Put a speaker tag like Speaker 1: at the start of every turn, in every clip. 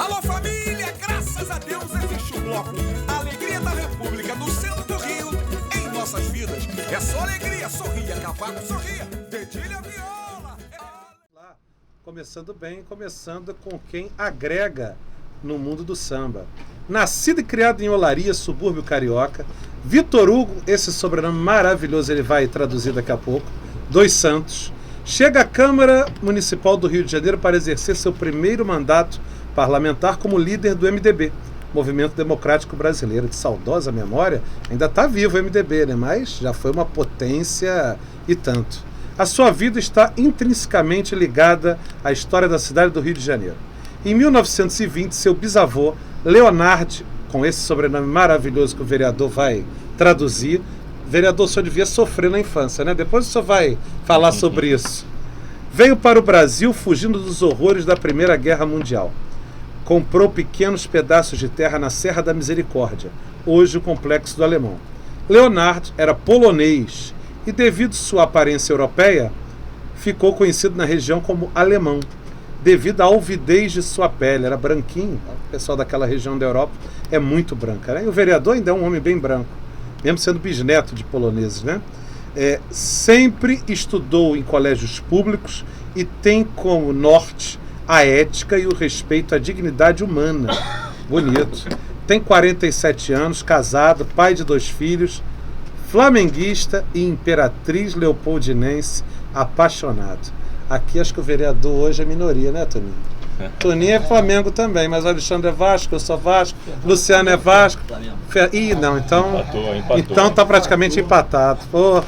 Speaker 1: Alô família, graças a Deus existe o bloco Alegria da República do centro do Rio em nossas vidas. É só alegria, sorria, cavaco, sorria, dedilha, viola.
Speaker 2: Começando bem, começando com quem agrega no mundo do samba. Nascido e criado em Olaria, subúrbio carioca, Vitor Hugo, esse sobrenome maravilhoso ele vai traduzir daqui a pouco, dos Santos, chega à Câmara Municipal do Rio de Janeiro para exercer seu primeiro mandato parlamentar como líder do MDB, Movimento Democrático Brasileiro. De saudosa memória, ainda está vivo o MDB, né? Mas já foi uma potência e tanto. A sua vida está intrinsecamente ligada à história da cidade do Rio de Janeiro. Em 1920, seu bisavô, Leonardo, com esse sobrenome maravilhoso que o vereador vai traduzir, vereador, o senhor devia sofrer na infância, né? Depois o senhor vai falar sobre isso. Veio para o Brasil fugindo dos horrores da Primeira Guerra Mundial. Comprou pequenos pedaços de terra na Serra da Misericórdia, hoje o Complexo do Alemão. Leonardo era polonês e, devido à sua aparência europeia, ficou conhecido na região como alemão, devido à alvidez de sua pele. Era branquinho, o pessoal daquela região da Europa é muito branca, né? E o vereador ainda é um homem bem branco, mesmo sendo bisneto de poloneses, né? Sempre estudou em colégios públicos e tem como norte a ética e o respeito à dignidade humana. Bonito. Tem 47 anos, casado, pai de 2 filhos, flamenguista e imperatriz leopoldinense, apaixonado. Aqui acho que o vereador hoje é minoria, né, Toninho? Toninho é Flamengo também, mas o Alexandre é Vasco, eu sou Vasco, Luciano é Vasco. Ih, não, então. Empatou. Então tá praticamente empatado. Pô.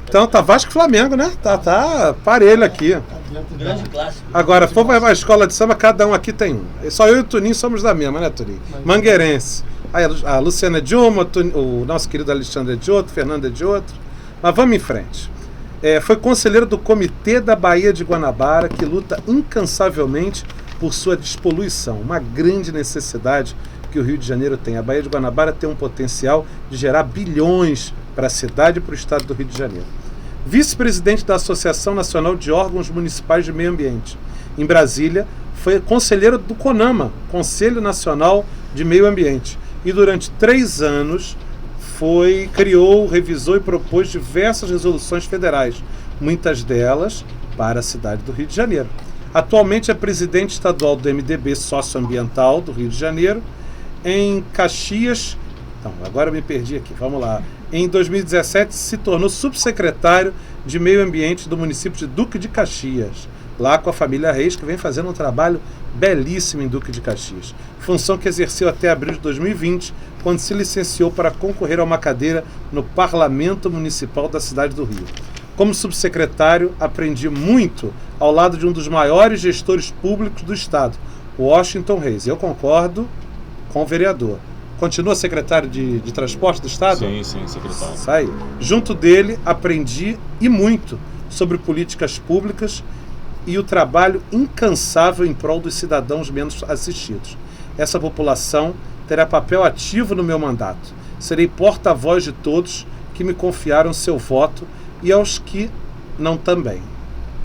Speaker 2: Então tá Vasco e Flamengo, né? Tá parelho aqui.
Speaker 3: Grande clássico.
Speaker 2: Agora, for para a escola de samba, cada um aqui tem um. Só eu e o Toninho somos da mesma, né, Toninho? Mangueirense. Aí a Luciana é de uma, o nosso querido Alexandre é de outro, Fernando é de outro. Mas vamos em frente. Foi conselheiro do Comitê da Baía de Guanabara, que luta incansavelmente por sua despoluição. Uma grande necessidade que o Rio de Janeiro tem. A Baía de Guanabara tem um potencial de gerar bilhões para a cidade e para o estado do Rio de Janeiro. Vice-presidente da Associação Nacional de Órgãos Municipais de Meio Ambiente. Em Brasília, foi conselheiro do CONAMA, Conselho Nacional de Meio Ambiente. E durante 3 anos criou, revisou e propôs diversas resoluções federais, muitas delas para a cidade do Rio de Janeiro. Atualmente é presidente estadual do MDB Socioambiental do Rio de Janeiro. Em Caxias, então, agora eu me perdi aqui, vamos lá. Em 2017 se tornou subsecretário de Meio Ambiente do município de Duque de Caxias, lá com a família Reis, que vem fazendo um trabalho belíssimo em Duque de Caxias. Função que exerceu até abril de 2020, quando se licenciou para concorrer a uma cadeira no Parlamento Municipal da cidade do Rio. Como subsecretário, aprendi muito ao lado de um dos maiores gestores públicos do estado, Washington Reis. Eu concordo com o vereador. Continua secretário de Transporte do Estado?
Speaker 4: Sim, secretário.
Speaker 2: Isso aí. Junto dele, aprendi e muito sobre políticas públicas e o trabalho incansável em prol dos cidadãos menos assistidos. Essa população terá papel ativo no meu mandato. Serei porta-voz de todos que me confiaram seu voto e aos que não também,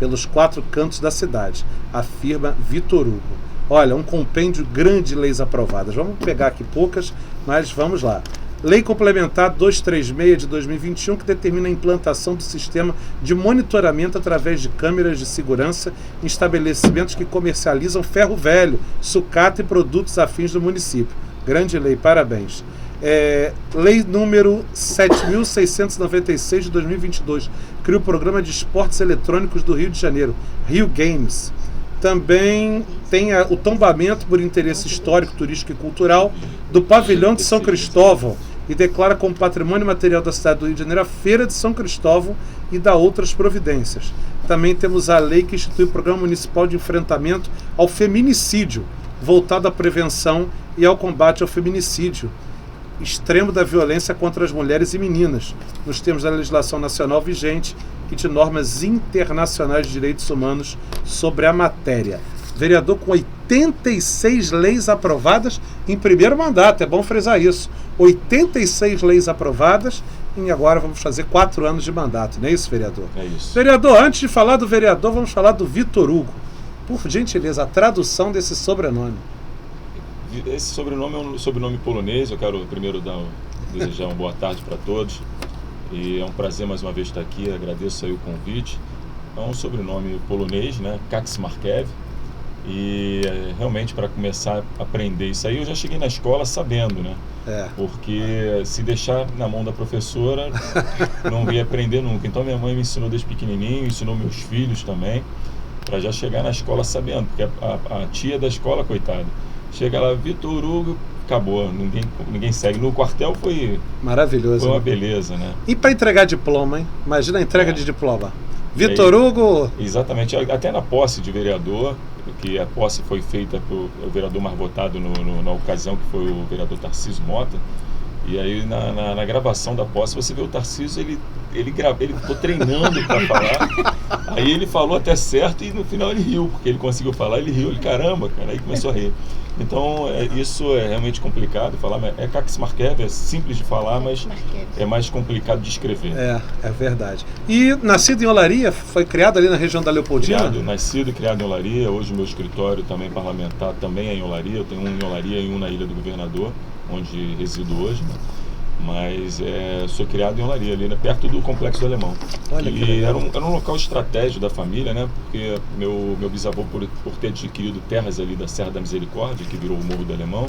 Speaker 2: pelos 4 cantos da cidade, afirma Vitor Hugo. Olha, um compêndio grande de leis aprovadas. Vamos pegar aqui poucas, mas vamos lá. Lei Complementar 236 de 2021, que determina a implantação do sistema de monitoramento através de câmeras de segurança em estabelecimentos que comercializam ferro velho, sucata e produtos afins do município. Grande lei, parabéns. Lei número 7.696 de 2022, cria o Programa de Esportes Eletrônicos do Rio de Janeiro, Rio Games. Também tem o tombamento por interesse histórico, turístico e cultural do Pavilhão de São Cristóvão e declara como patrimônio material da cidade do Rio de Janeiro a Feira de São Cristóvão e dá outras providências. Também temos a lei que institui o Programa Municipal de Enfrentamento ao Feminicídio, voltado à prevenção e ao combate ao feminicídio, extremo da violência contra as mulheres e meninas, nos termos da legislação nacional vigente e de normas internacionais de direitos humanos sobre a matéria. Vereador com 86 leis aprovadas em primeiro mandato, é bom frisar isso. 86 leis aprovadas e agora vamos fazer 4 anos de mandato, não é isso, vereador?
Speaker 4: É isso.
Speaker 2: Vereador, antes de falar do vereador, vamos falar do Vitor Hugo. Por gentileza, a tradução desse sobrenome.
Speaker 3: esse sobrenome é um sobrenome polonês. Eu quero primeiro desejar uma boa tarde para todos. E é um prazer mais uma vez estar aqui, agradeço aí o convite. É um sobrenome polonês, né? Kaczmarkiew. E realmente para começar a aprender isso aí, eu já cheguei na escola sabendo, né? Porque se deixar na mão da professora, não ia aprender nunca. Então minha mãe me ensinou desde pequenininho, ensinou meus filhos também, para já chegar na escola sabendo. Porque a tia da escola, coitada, chega lá, Vitor Hugo, acabou, ninguém segue. No quartel foi
Speaker 2: maravilhoso,
Speaker 3: foi uma beleza, né?
Speaker 2: E para entregar diploma, hein? Imagina a entrega de diploma. Vitor Hugo...
Speaker 3: Exatamente, até na posse de vereador, que a posse foi feita pelo vereador mais votado na ocasião, que foi o vereador Tarcísio Mota. E aí na gravação da posse você vê o Tarcísio, ele ficou treinando para falar. Aí ele falou até certo e no final ele riu, porque ele conseguiu falar, ele riu, caramba, cara, aí começou a rir. Então isso é realmente complicado falar, é Kaczmarkiew, é simples de falar, mas é mais complicado de escrever.
Speaker 2: É verdade. E nascido em Olaria, foi criado ali na região da Leopoldina?
Speaker 3: Nascido e criado em Olaria. Hoje o meu escritório também parlamentar também é em Olaria. Eu tenho um em Olaria e um na Ilha do Governador, onde resido hoje, né? Mas sou criado em Olaria, ali, né, perto do Complexo do Alemão. E era um local estratégico da família, né? Porque meu bisavô, por ter adquirido terras ali da Serra da Misericórdia, que virou o Morro do Alemão,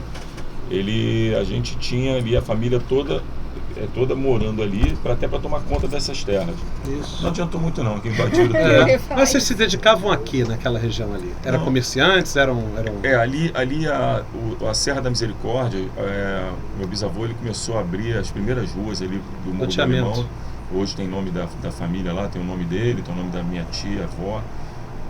Speaker 3: a gente tinha ali a família toda morando ali, até para tomar conta dessas terras.
Speaker 2: Isso.
Speaker 3: Não adiantou muito não, que invadiram
Speaker 2: Mas vocês se dedicavam aqui, naquela região ali? Eram comerciantes?
Speaker 3: Ali a Serra da Misericórdia, meu bisavô ele começou a abrir as primeiras ruas ali do Morro do Alemão. Hoje tem nome da família lá, tem o nome dele, tem o nome da minha tia, avó.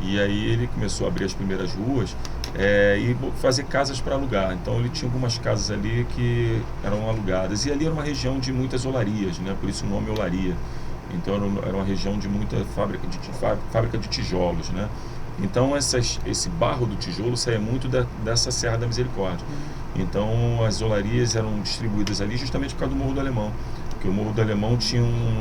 Speaker 3: E aí ele começou a abrir as primeiras ruas e fazer casas para alugar. Então ele tinha algumas casas ali que eram alugadas. E ali era uma região de muitas olarias, né? Por isso o nome Olaria. Então era uma região de muita fábrica de tijolos, né? Então esse barro do tijolo saía muito dessa Serra da Misericórdia. Então as olarias eram distribuídas ali justamente por causa do Morro do Alemão. Porque o Morro do Alemão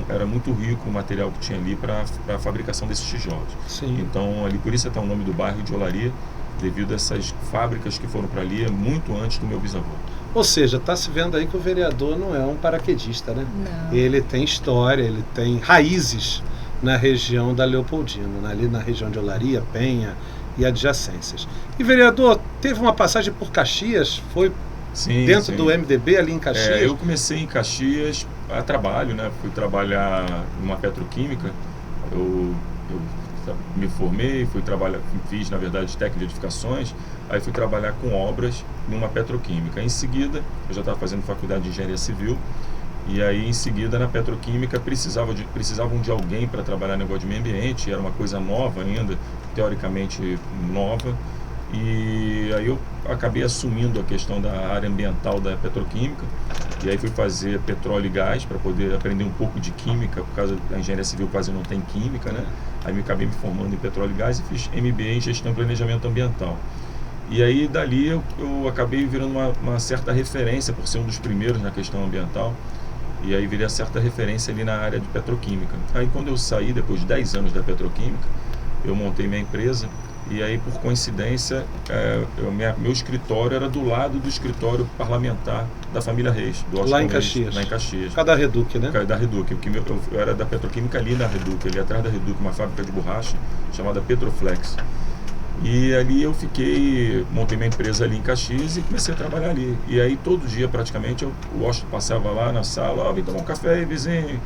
Speaker 3: era muito rico o material que tinha ali para a fabricação desses tijolos.
Speaker 2: Sim.
Speaker 3: Então ali por isso até o nome do bairro de Olaria, devido a essas fábricas que foram para ali muito antes do meu bisavô.
Speaker 2: Ou seja, está se vendo aí que o vereador não é um paraquedista, né?
Speaker 4: Não.
Speaker 2: Ele tem história, ele tem raízes na região da Leopoldina, ali na região de Olaria, Penha e adjacências. E vereador, teve uma passagem por Caxias, foi dentro do MDB ali em Caxias?
Speaker 3: Eu comecei em Caxias a trabalho, né? Fui trabalhar numa petroquímica, eu me formei, fiz na verdade técnico de edificações, aí fui trabalhar com obras numa petroquímica. Em seguida, eu já estava fazendo faculdade de engenharia civil, e aí em seguida na petroquímica precisavam de alguém para trabalhar no negócio de meio ambiente, era uma coisa nova ainda, teoricamente nova, e aí eu acabei assumindo a questão da área ambiental da petroquímica, e aí fui fazer petróleo e gás para poder aprender um pouco de química, por causa da engenharia civil quase não tem química, né? Aí acabei me formando em petróleo e gás e fiz MBA em gestão e planejamento ambiental. E aí dali eu acabei virando uma certa referência, por ser um dos primeiros na questão ambiental, e aí virei a certa referência ali na área de petroquímica. Aí quando eu saí, depois de 10 anos da petroquímica, eu montei minha empresa, e aí por coincidência meu escritório era do lado do escritório parlamentar da família Reis, do
Speaker 2: lá em Caxias.
Speaker 3: Lá em Caxias.
Speaker 2: Por causa da Reduc, né?
Speaker 3: Por causa da Reduc, porque eu era da petroquímica ali na Reduc, ali atrás da Reduc, uma fábrica de borracha chamada Petroflex. E ali eu montei minha empresa ali em Caxias e comecei a trabalhar ali. E aí todo dia praticamente o Washington passava lá na sala, vem tomar um café aí, vizinho.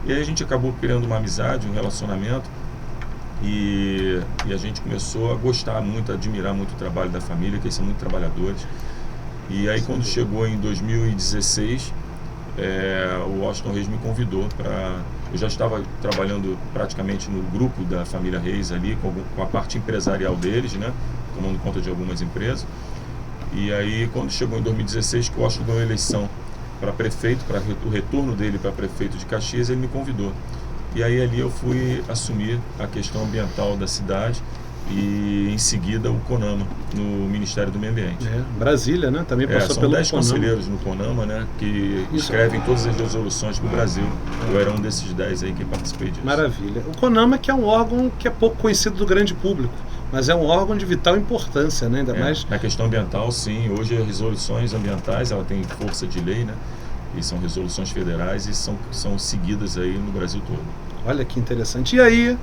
Speaker 3: E aí a gente acabou criando uma amizade, um relacionamento. E a gente começou a gostar muito, a admirar muito o trabalho da família, que eles são muito trabalhadores. E aí quando chegou em 2016, o Washington Reis me convidou para... Eu já estava trabalhando praticamente no grupo da família Reis ali, com a parte empresarial deles, né? Tomando conta de algumas empresas. E aí quando chegou em 2016, que o Washington ganhou a eleição para prefeito, para o retorno dele para prefeito de Caxias, ele me convidou. E aí ali eu fui assumir a questão ambiental da cidade e em seguida o CONAMA, no Ministério do Meio Ambiente.
Speaker 2: Brasília, né? Também passou
Speaker 3: são
Speaker 2: pelo
Speaker 3: 10
Speaker 2: CONAMA.
Speaker 3: Conselheiros no CONAMA, né? Que escrevem todas as resoluções do Brasil. Eu era um desses 10 aí que participei disso.
Speaker 2: Maravilha. O CONAMA que é um órgão que é pouco conhecido do grande público. mas é um órgão de vital importância, né? Ainda mais...
Speaker 3: Na questão ambiental, sim. Hoje as resoluções ambientais, ela tem força de lei, né? E são resoluções federais e são seguidas aí no Brasil todo.
Speaker 2: Olha que interessante. E aí,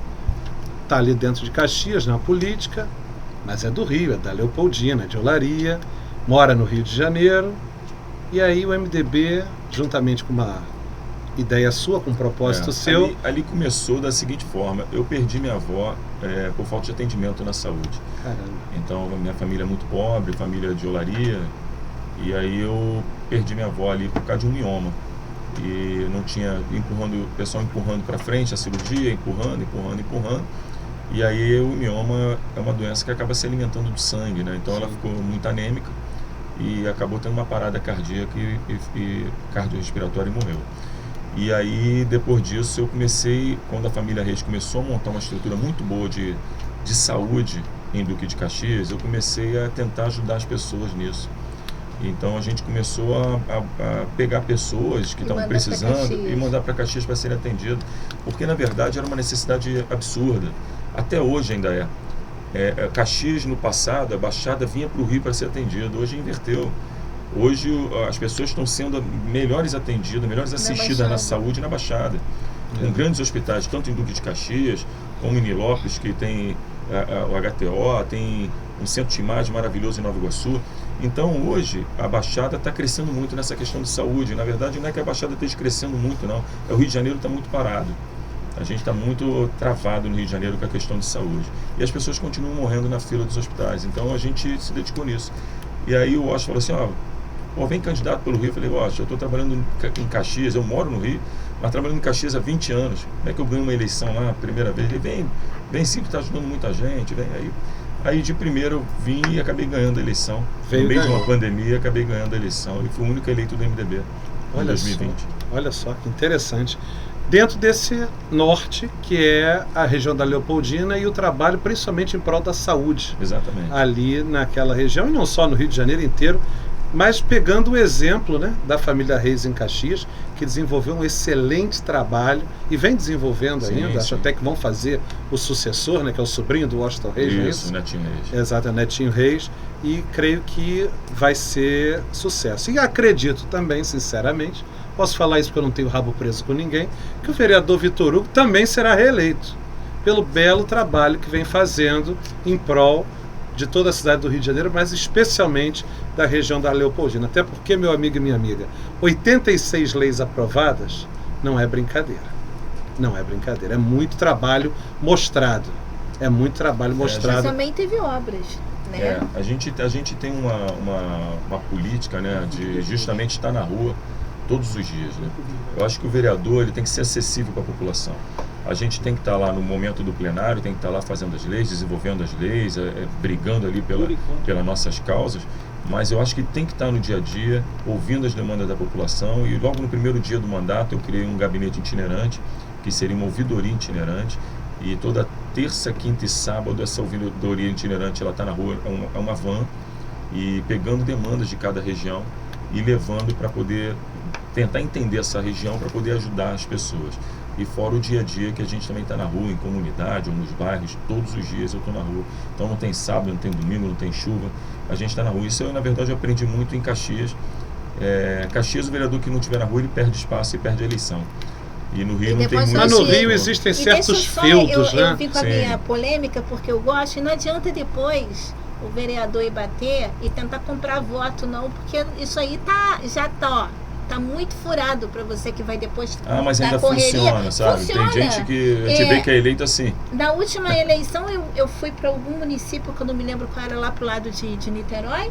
Speaker 2: tá ali dentro de Caxias, na política, mas é do Rio, é da Leopoldina, é de Olaria, mora no Rio de Janeiro, e aí o MDB, juntamente com uma ideia sua, com um propósito seu...
Speaker 3: Ali começou da seguinte forma: eu perdi minha avó por falta de atendimento na saúde.
Speaker 2: Caramba.
Speaker 3: Então, minha família é muito pobre, família de Olaria, e aí eu perdi minha avó ali por causa de um mioma. E não tinha, o pessoal empurrando para frente a cirurgia, empurrando. E aí o mioma é uma doença que acaba se alimentando do sangue, né? Então ela ficou muito anêmica e acabou tendo uma parada cardíaca e cardiorrespiratória e morreu. E aí, depois disso, eu comecei, quando a família Reis começou a montar uma estrutura muito boa de saúde em Duque de Caxias, eu comecei a tentar ajudar as pessoas nisso. Então a gente começou a pegar pessoas que estavam precisando e mandar para Caxias para serem atendidas, porque na verdade era uma necessidade absurda. Até hoje ainda é. Caxias no passado, a Baixada vinha para o Rio para ser atendida, hoje inverteu. Hoje as pessoas estão sendo melhores atendidas, melhores assistidas na saúde na Baixada, com grandes hospitais, tanto em Duque de Caxias como em Nilópolis, que tem o HTO, tem um centro de imagem maravilhoso em Nova Iguaçu. Então hoje a Baixada está crescendo muito nessa questão de saúde. Na verdade não é que a Baixada esteja crescendo muito, não. O Rio de Janeiro está muito parado. A gente está muito travado no Rio de Janeiro com a questão de saúde. E as pessoas continuam morrendo na fila dos hospitais. Então a gente se dedicou nisso. E aí o Washington falou assim, vem candidato pelo Rio. Eu falei, Washington, eu estou trabalhando em Caxias, eu moro no Rio, mas trabalhando em Caxias há 20 anos. Como é que eu ganho uma eleição lá, primeira vez? Ele vem sim, que está ajudando muita gente, vem aí. Aí de primeiro eu vim e acabei ganhando a eleição. No meio de uma pandemia, acabei ganhando a eleição. E fui o único eleito do MDB em 2020.
Speaker 2: Olha só, que interessante. Dentro desse norte, que é a região da Leopoldina, e o trabalho principalmente em prol da saúde.
Speaker 3: Exatamente.
Speaker 2: Ali naquela região, e não só no Rio de Janeiro inteiro, mas pegando o exemplo, né, da família Reis em Caxias, que desenvolveu um excelente trabalho e vem desenvolvendo ainda. Acho até que vão fazer o sucessor, né, que é o sobrinho do Washington Reis.
Speaker 3: Isso, Netinho Reis.
Speaker 2: Exato, é Netinho Reis. E creio que vai ser sucesso. E acredito também, sinceramente, posso falar isso porque eu não tenho rabo preso com ninguém, que o vereador Vitor Hugo também será reeleito pelo belo trabalho que vem fazendo em prol de toda a cidade do Rio de Janeiro, mas especialmente da região da Leopoldina. Até porque, meu amigo e minha amiga, 86 leis aprovadas não é brincadeira. Não é brincadeira. É muito trabalho mostrado. É muito trabalho mostrado.
Speaker 4: Mas também teve obras, né?
Speaker 3: A gente tem uma política, né, de justamente estar na rua todos os dias, né? Eu acho que o vereador ele tem que ser acessível para a população. A gente tem que estar lá no momento do plenário, tem que estar lá fazendo as leis, desenvolvendo as leis, brigando ali pelas nossas causas, mas eu acho que tem que estar no dia a dia, ouvindo as demandas da população. E logo no primeiro dia do mandato eu criei um gabinete itinerante, que seria uma ouvidoria itinerante, e toda terça, quinta e sábado essa ouvidoria itinerante ela está na rua, é uma van, e pegando demandas de cada região e levando para poder tentar entender essa região, para poder ajudar as pessoas. E fora o dia a dia, que a gente também está na rua, em comunidade ou nos bairros, todos os dias eu estou na rua. Então não tem sábado, não tem domingo, não tem chuva, a gente está na rua. Isso eu, na verdade, eu aprendi muito em Caxias. Caxias, o vereador que não estiver na rua, ele perde espaço e perde a eleição. E no Rio não tem muito.
Speaker 2: Mas no Rio existem certos feudos, né?
Speaker 4: Eu vim com a minha polêmica, porque eu gosto, e não adianta depois o vereador ir bater e tentar comprar voto, não, porque isso aí tá muito furado para você que vai depois
Speaker 3: mas ainda funciona, sabe? Funciona. Tem gente que a gente vê que é eleito assim.
Speaker 4: Na última eleição eu fui para algum município, que eu não me lembro qual era, lá pro lado de Niterói,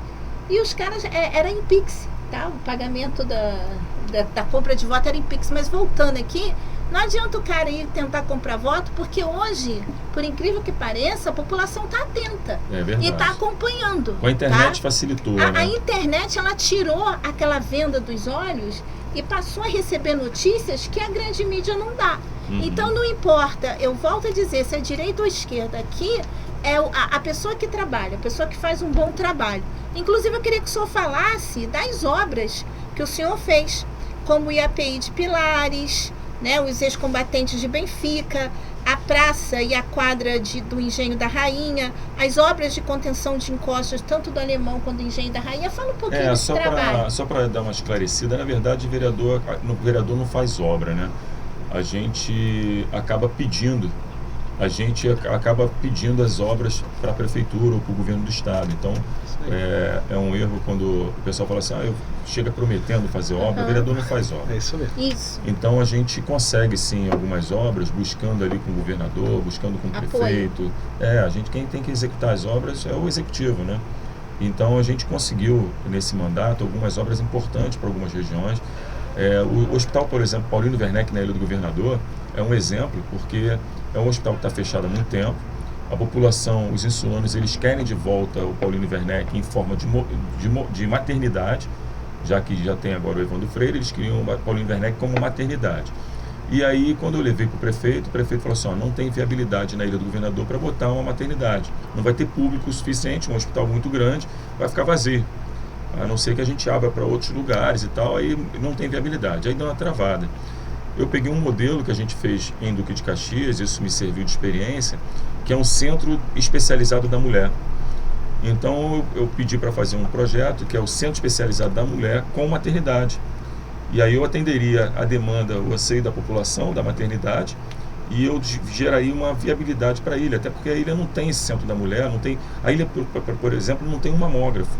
Speaker 4: e os caras era em Pix, tá? O pagamento da compra de voto era em Pix. Mas voltando aqui, não adianta o cara ir tentar comprar voto, porque hoje, por incrível que pareça, a população está atenta.
Speaker 3: É verdade.
Speaker 4: E está acompanhando.
Speaker 3: Com a internet facilitou, né?
Speaker 4: A internet, ela tirou aquela venda dos olhos e passou a receber notícias que a grande mídia não dá. Então não importa, eu volto a dizer, se é direita ou esquerda, aqui é a pessoa que trabalha, a pessoa que faz um bom trabalho. Inclusive eu queria que o senhor falasse das obras que o senhor fez, como o IAPI de Pilares, né, os ex-combatentes de Benfica, a praça e a quadra do Engenho da Rainha, as obras de contenção de encostas, tanto do Alemão quanto do Engenho da Rainha. Fala um pouquinho desse trabalho.
Speaker 3: Só para dar uma esclarecida, na verdade, o vereador não faz obra, né? A gente acaba pedindo as obras para a prefeitura ou para o governo do estado. Então, é um erro quando o pessoal fala assim, chega prometendo fazer obra, o vereador não faz obra.
Speaker 2: É isso mesmo.
Speaker 4: Isso.
Speaker 3: Então, a gente consegue, sim, algumas obras, buscando ali com o governador, buscando com o prefeito. Quem tem que executar as obras é o executivo, né? Então, a gente conseguiu, nesse mandato, algumas obras importantes para algumas regiões. O hospital, por exemplo, Paulino Werneck, na Ilha do Governador, é um exemplo, porque é um hospital que está fechado há muito tempo. A população, os insulanos, eles querem de volta o Paulino Werneck em forma de maternidade, já que já tem agora o Evandro Freire, eles queriam o Paulino Werneck como maternidade. E aí, quando eu levei para o prefeito falou assim, não tem viabilidade na Ilha do Governador para botar uma maternidade. Não vai ter público suficiente, um hospital muito grande, vai ficar vazio. A não ser que a gente abra para outros lugares e tal, aí não tem viabilidade. Aí deu uma travada. Eu peguei um modelo que a gente fez em Duque de Caxias, isso me serviu de experiência, que é um centro especializado da mulher. Então eu pedi para fazer um projeto que é o Centro Especializado da Mulher com maternidade. E aí eu atenderia a demanda, o anseio da população, da maternidade, e eu geraria uma viabilidade para a ilha, até porque a ilha não tem esse centro da mulher, a ilha, por exemplo, não tem um mamógrafo.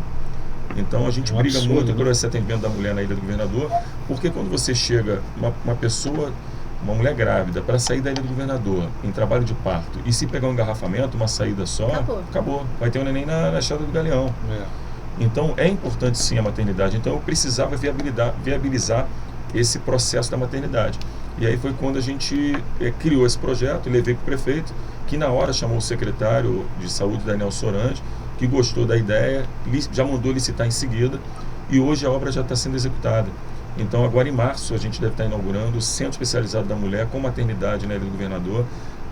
Speaker 3: Então a gente briga muito por esse atendimento da mulher na Ilha do Governador, porque quando você chega, uma pessoa, uma mulher grávida, para sair da Ilha do Governador em trabalho de parto, e se pegar um engarrafamento, uma saída só, acabou. Vai ter um neném na Estrada do Galeão. Então é importante sim a maternidade. Então eu precisava viabilizar esse processo da maternidade. E aí foi quando a gente criou esse projeto e levei para o prefeito, que na hora chamou o secretário de saúde, Daniel Sorange, que gostou da ideia, já mandou licitar em seguida, e hoje a obra já está sendo executada. Então agora em março a gente deve estar inaugurando o Centro Especializado da Mulher com maternidade na Ilha do Governador.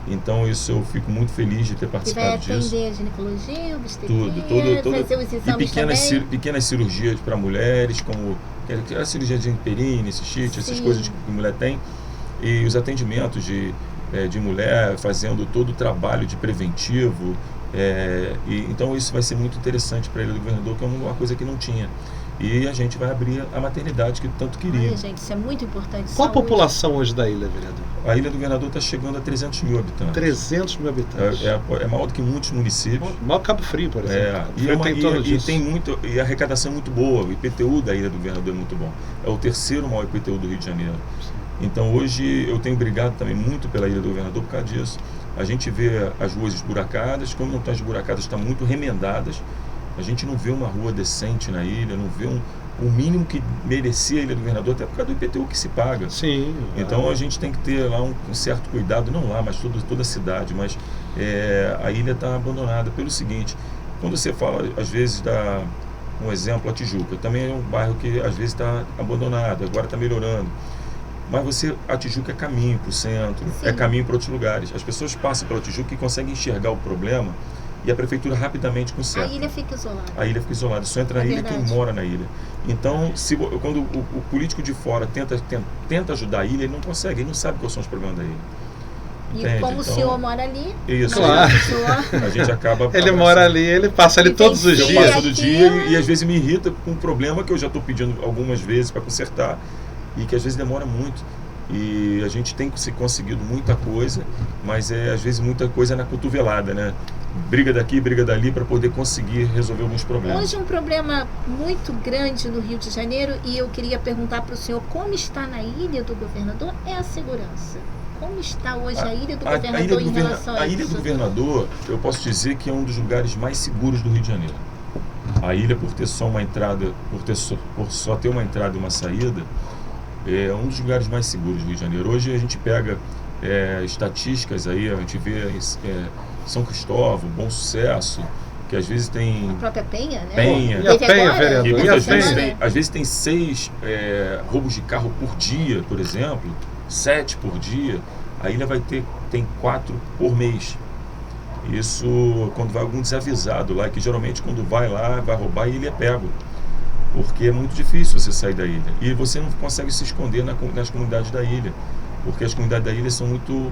Speaker 3: Então isso eu fico muito feliz de ter participado disso.
Speaker 4: E vai atender a ginecologia, obstetria, fazer os exames
Speaker 3: e pequenas cirurgias para mulheres, como a cirurgia de perine, cistite, essas coisas que a mulher tem, e os atendimentos de mulher, fazendo todo o trabalho de preventivo. Então isso vai ser muito interessante para a Ilha do Governador, que é uma coisa que não tinha. E a gente vai abrir a maternidade que tanto queria.
Speaker 4: Olha, gente, isso é muito importante.
Speaker 2: Qual a população hoje da ilha, vereador?
Speaker 3: A Ilha do Governador está chegando a 300 mil habitantes.
Speaker 2: 300 mil habitantes.
Speaker 3: É maior do que muitos municípios.
Speaker 2: Maior Cabo Frio, por exemplo.
Speaker 3: E a arrecadação é muito boa. O IPTU da Ilha do Governador é muito bom. É o terceiro maior IPTU do Rio de Janeiro. Então hoje eu tenho brigado também muito pela Ilha do Governador por causa disso. A gente vê as ruas esburacadas, como não estão esburacadas, estão muito remendadas. A gente não vê uma rua decente na ilha, não vê o mínimo que merecia a Ilha do Governador, até por causa do IPTU que se paga.
Speaker 2: Sim.
Speaker 3: Então a gente tem que ter lá um certo cuidado, não lá, mas toda a cidade. Mas a ilha está abandonada pelo seguinte, quando você fala, às vezes, um exemplo, a Tijuca, também é um bairro que às vezes está abandonado, agora está melhorando. Mas a Tijuca é caminho para o centro, é caminho para outros lugares. As pessoas passam pela Tijuca e conseguem enxergar o problema, e a prefeitura rapidamente conserta.
Speaker 4: A ilha fica isolada.
Speaker 3: A ilha fica isolada, só entra na ilha quem mora na ilha. Então, quando o político de fora tenta ajudar a ilha, ele não consegue, ele não sabe quais são os problemas da ilha.
Speaker 4: Entende? E como o senhor mora ali,
Speaker 3: isso,
Speaker 2: claro.
Speaker 3: A gente acaba...
Speaker 2: Ele mora ali, ele passa ali todos os dias.
Speaker 3: Eu passo todo dia e às vezes me irrita com um problema que eu já estou pedindo algumas vezes para consertar e que às vezes demora muito. E a gente tem conseguido muita coisa, mas às vezes muita coisa na cotovelada, né? Briga daqui, briga dali para poder conseguir resolver alguns problemas.
Speaker 4: Hoje um problema muito grande no Rio de Janeiro, e eu queria perguntar para o senhor como está na Ilha do Governador, é a segurança. Como está hoje a Ilha do Governador em relação a isso?
Speaker 3: A Ilha do Governador, eu posso dizer que é um dos lugares mais seguros do Rio de Janeiro. A ilha, por ter só uma entrada, por só ter uma entrada e uma saída, é um dos lugares mais seguros do Rio de Janeiro. Hoje a gente pega estatísticas aí, a gente vê São Cristóvão, Bom Sucesso, que às vezes tem...
Speaker 4: A própria Penha, né?
Speaker 3: Penha.
Speaker 2: E a Penha, vereador?
Speaker 3: E muitas vezes às vezes tem 6 roubos de carro por dia, por exemplo, 7 por dia. A ilha tem 4 por mês. Isso quando vai algum desavisado lá, que geralmente quando vai lá, vai roubar e ele é pego. Porque é muito difícil você sair da ilha. E você não consegue se esconder nas comunidades da ilha. porque as comunidades da ilha são muito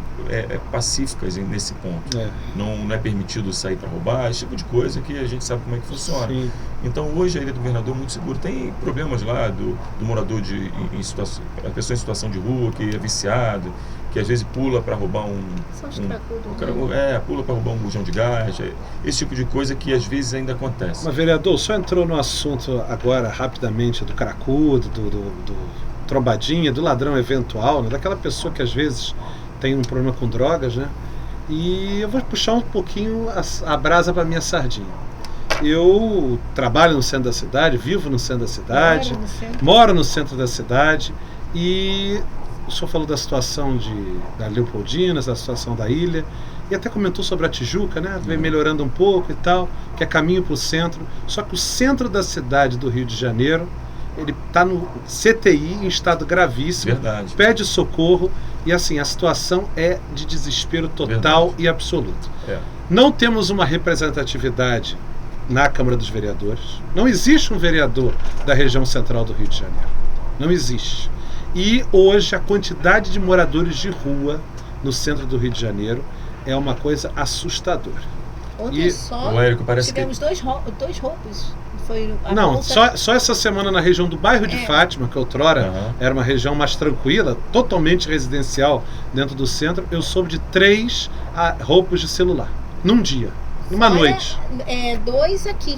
Speaker 3: pacíficas nesse ponto. Não é permitido sair para roubar, esse tipo de coisa que a gente sabe como é que funciona.
Speaker 2: Sim.
Speaker 3: Então hoje a Ilha do Governador é muito segura. Tem problemas lá do morador a pessoa em situação de rua, que é viciado, que às vezes pula para roubar pula para roubar um bujão de gás, esse tipo de coisa que às vezes ainda acontece.
Speaker 2: Mas, vereador, só entrou no assunto agora rapidamente do cracudo, do trombadinha, do ladrão eventual, né? Daquela pessoa que às vezes tem um problema com drogas, né? E eu vou puxar um pouquinho a brasa para minha sardinha. Eu trabalho no centro da cidade, vivo no centro da cidade, moro no centro da cidade, e o senhor falou da situação da Leopoldina, da situação da ilha, e até comentou sobre a Tijuca, né? Vem melhorando um pouco e tal, que é caminho para o centro. Só que o centro da cidade do Rio de Janeiro, ele está no CTI em estado gravíssimo.
Speaker 3: Verdade.
Speaker 2: Pede socorro, e assim, a situação é de desespero total e absoluto. Não temos uma representatividade na Câmara dos Vereadores. Não existe um vereador da região central do Rio de Janeiro. Não existe. E hoje a quantidade de moradores de rua no centro do Rio de Janeiro é uma coisa assustadora.
Speaker 4: Ontem só tivemos dois roubos.
Speaker 2: Só essa semana na região do bairro de Fátima, que outrora era uma região mais tranquila, totalmente residencial dentro do centro, eu soube de 3 roubos de celular, num dia, numa noite.
Speaker 4: 2 aqui,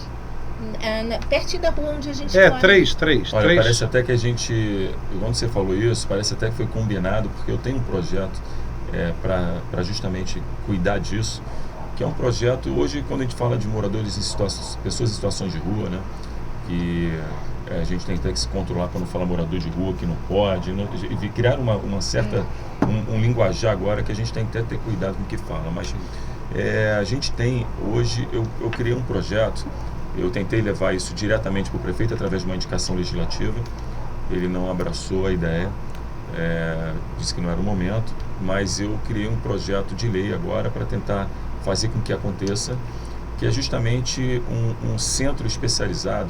Speaker 4: pertinho da rua onde a gente mora.
Speaker 2: 3.
Speaker 3: Olha, parece até que a gente, quando você falou isso, parece até que foi combinado, porque eu tenho um projeto para justamente cuidar disso, que é um projeto, hoje quando a gente fala de moradores pessoas em situações de rua, né, que a gente tem que se controlar quando fala morador de rua, que não pode, e criar uma certa, um linguajar agora que a gente tem que ter cuidado com o que fala, mas a gente tem hoje, eu criei um projeto, eu tentei levar isso diretamente para o prefeito através de uma indicação legislativa, ele não abraçou a ideia, disse que não era o momento, mas eu criei um projeto de lei agora para tentar fazer com que aconteça, que é justamente um centro especializado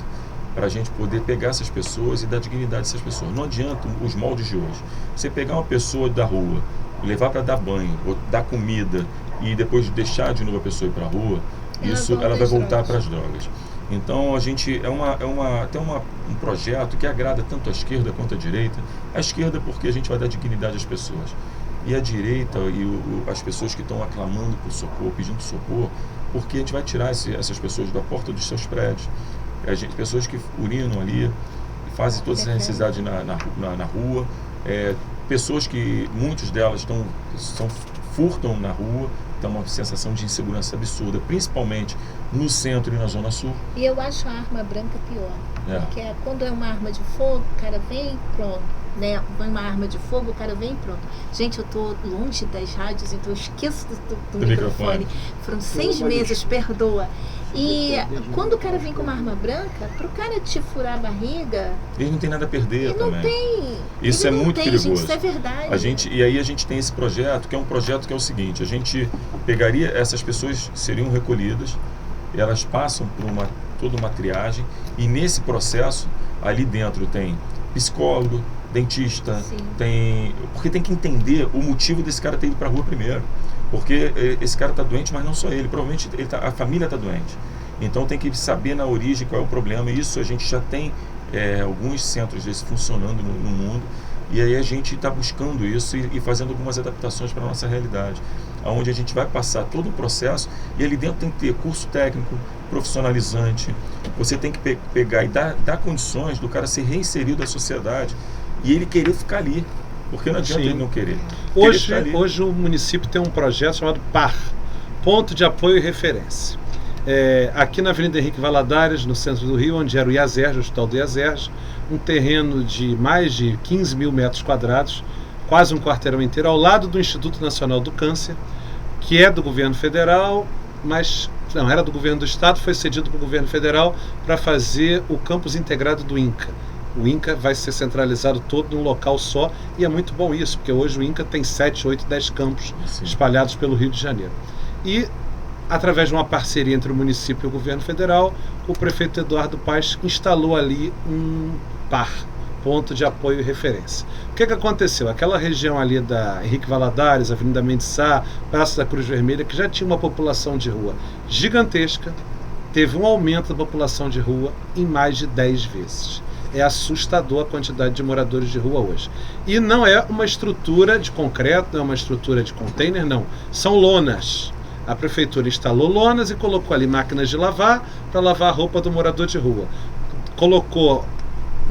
Speaker 3: para a gente poder pegar essas pessoas e dar dignidade a essas pessoas. Não adianta os moldes de hoje. Você pegar uma pessoa da rua, levar para dar banho, ou dar comida, e depois deixar de novo a pessoa ir para a rua, ela vai voltar para as drogas. Então a gente tem um projeto que agrada tanto a esquerda quanto a direita. A esquerda porque a gente vai dar dignidade às pessoas. E a direita e as pessoas que estão aclamando por socorro, pedindo socorro, porque a gente vai tirar essas pessoas da porta dos seus prédios. Pessoas que urinam ali, fazem todas as necessidades na rua, pessoas que muitas delas furtam na rua, então uma sensação de insegurança absurda, principalmente no centro e na zona sul.
Speaker 4: E eu acho a arma branca pior, porque quando é uma arma de fogo, o cara vem pronto. Né? Uma arma de fogo, o cara vem pronto. Gente, eu tô longe das rádios, então eu esqueço do microfone. Foram 6 meses, perdoa. E quando o cara vem com uma arma branca, pro cara te furar a barriga,
Speaker 3: ele não tem nada a perder também.
Speaker 4: Não tem.
Speaker 3: Isso é muito perigoso.
Speaker 4: Gente, isso é verdade.
Speaker 3: E aí a gente tem esse projeto, que é um projeto que é o seguinte: a gente pegaria, essas pessoas seriam recolhidas, elas passam por toda uma triagem, e nesse processo, ali dentro tem psicólogo, dentista, porque tem que entender o motivo desse cara ter ido para a rua primeiro, porque esse cara está doente, mas não só ele, provavelmente a família está doente, então tem que saber na origem qual é o problema. E isso a gente já tem alguns centros desses funcionando no mundo, e aí a gente está buscando isso e fazendo algumas adaptações para a nossa realidade, onde a gente vai passar todo o processo, e ali dentro tem que ter curso técnico, profissionalizante, você tem que pegar e dar condições do cara ser reinserido à sociedade, e ele querer ficar ali, porque não adianta ele não querer.
Speaker 2: Hoje o município tem um projeto chamado PAR, Ponto de Apoio e Referência. Aqui na Avenida Henrique Valadares, no centro do Rio, onde era o IASERJ, o Hospital do IASERJ, um terreno de mais de 15 mil metros quadrados, quase um quarteirão inteiro, ao lado do Instituto Nacional do Câncer, que é do governo federal, mas não, era do governo do estado, foi cedido para o governo federal para fazer o campus integrado do INCA. O INCA vai ser centralizado todo num local só, e é muito bom isso, porque hoje o INCA tem 7, 8, 10 campos espalhados pelo Rio de Janeiro. E, através de uma parceria entre o município e o governo federal, o prefeito Eduardo Paes instalou ali um PAR, ponto de apoio e referência. O que aconteceu? Aquela região ali da Henrique Valadares, Avenida Mendes Sá, Praça da Cruz Vermelha, que já tinha uma população de rua gigantesca, teve um aumento da população de rua em mais de 10 vezes. É assustador a quantidade de moradores de rua hoje. E não é uma estrutura de concreto, não é uma estrutura de container, não. São lonas. A prefeitura instalou lonas e colocou ali máquinas de lavar para lavar a roupa do morador de rua. Colocou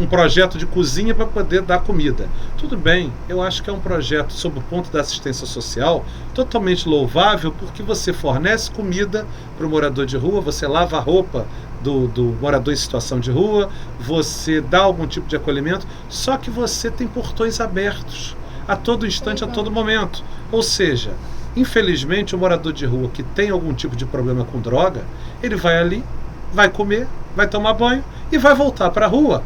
Speaker 2: um projeto de cozinha para poder dar comida. Tudo bem, eu acho que é um projeto, sob o ponto da assistência social, totalmente louvável, porque você fornece comida para o morador de rua, você lava a roupa do morador em situação de rua, você dá algum tipo de acolhimento, só que você tem portões abertos a todo instante, a todo momento. Ou seja, infelizmente, o morador de rua que tem algum tipo de problema com droga, ele vai ali, vai comer, vai tomar banho e vai voltar para a rua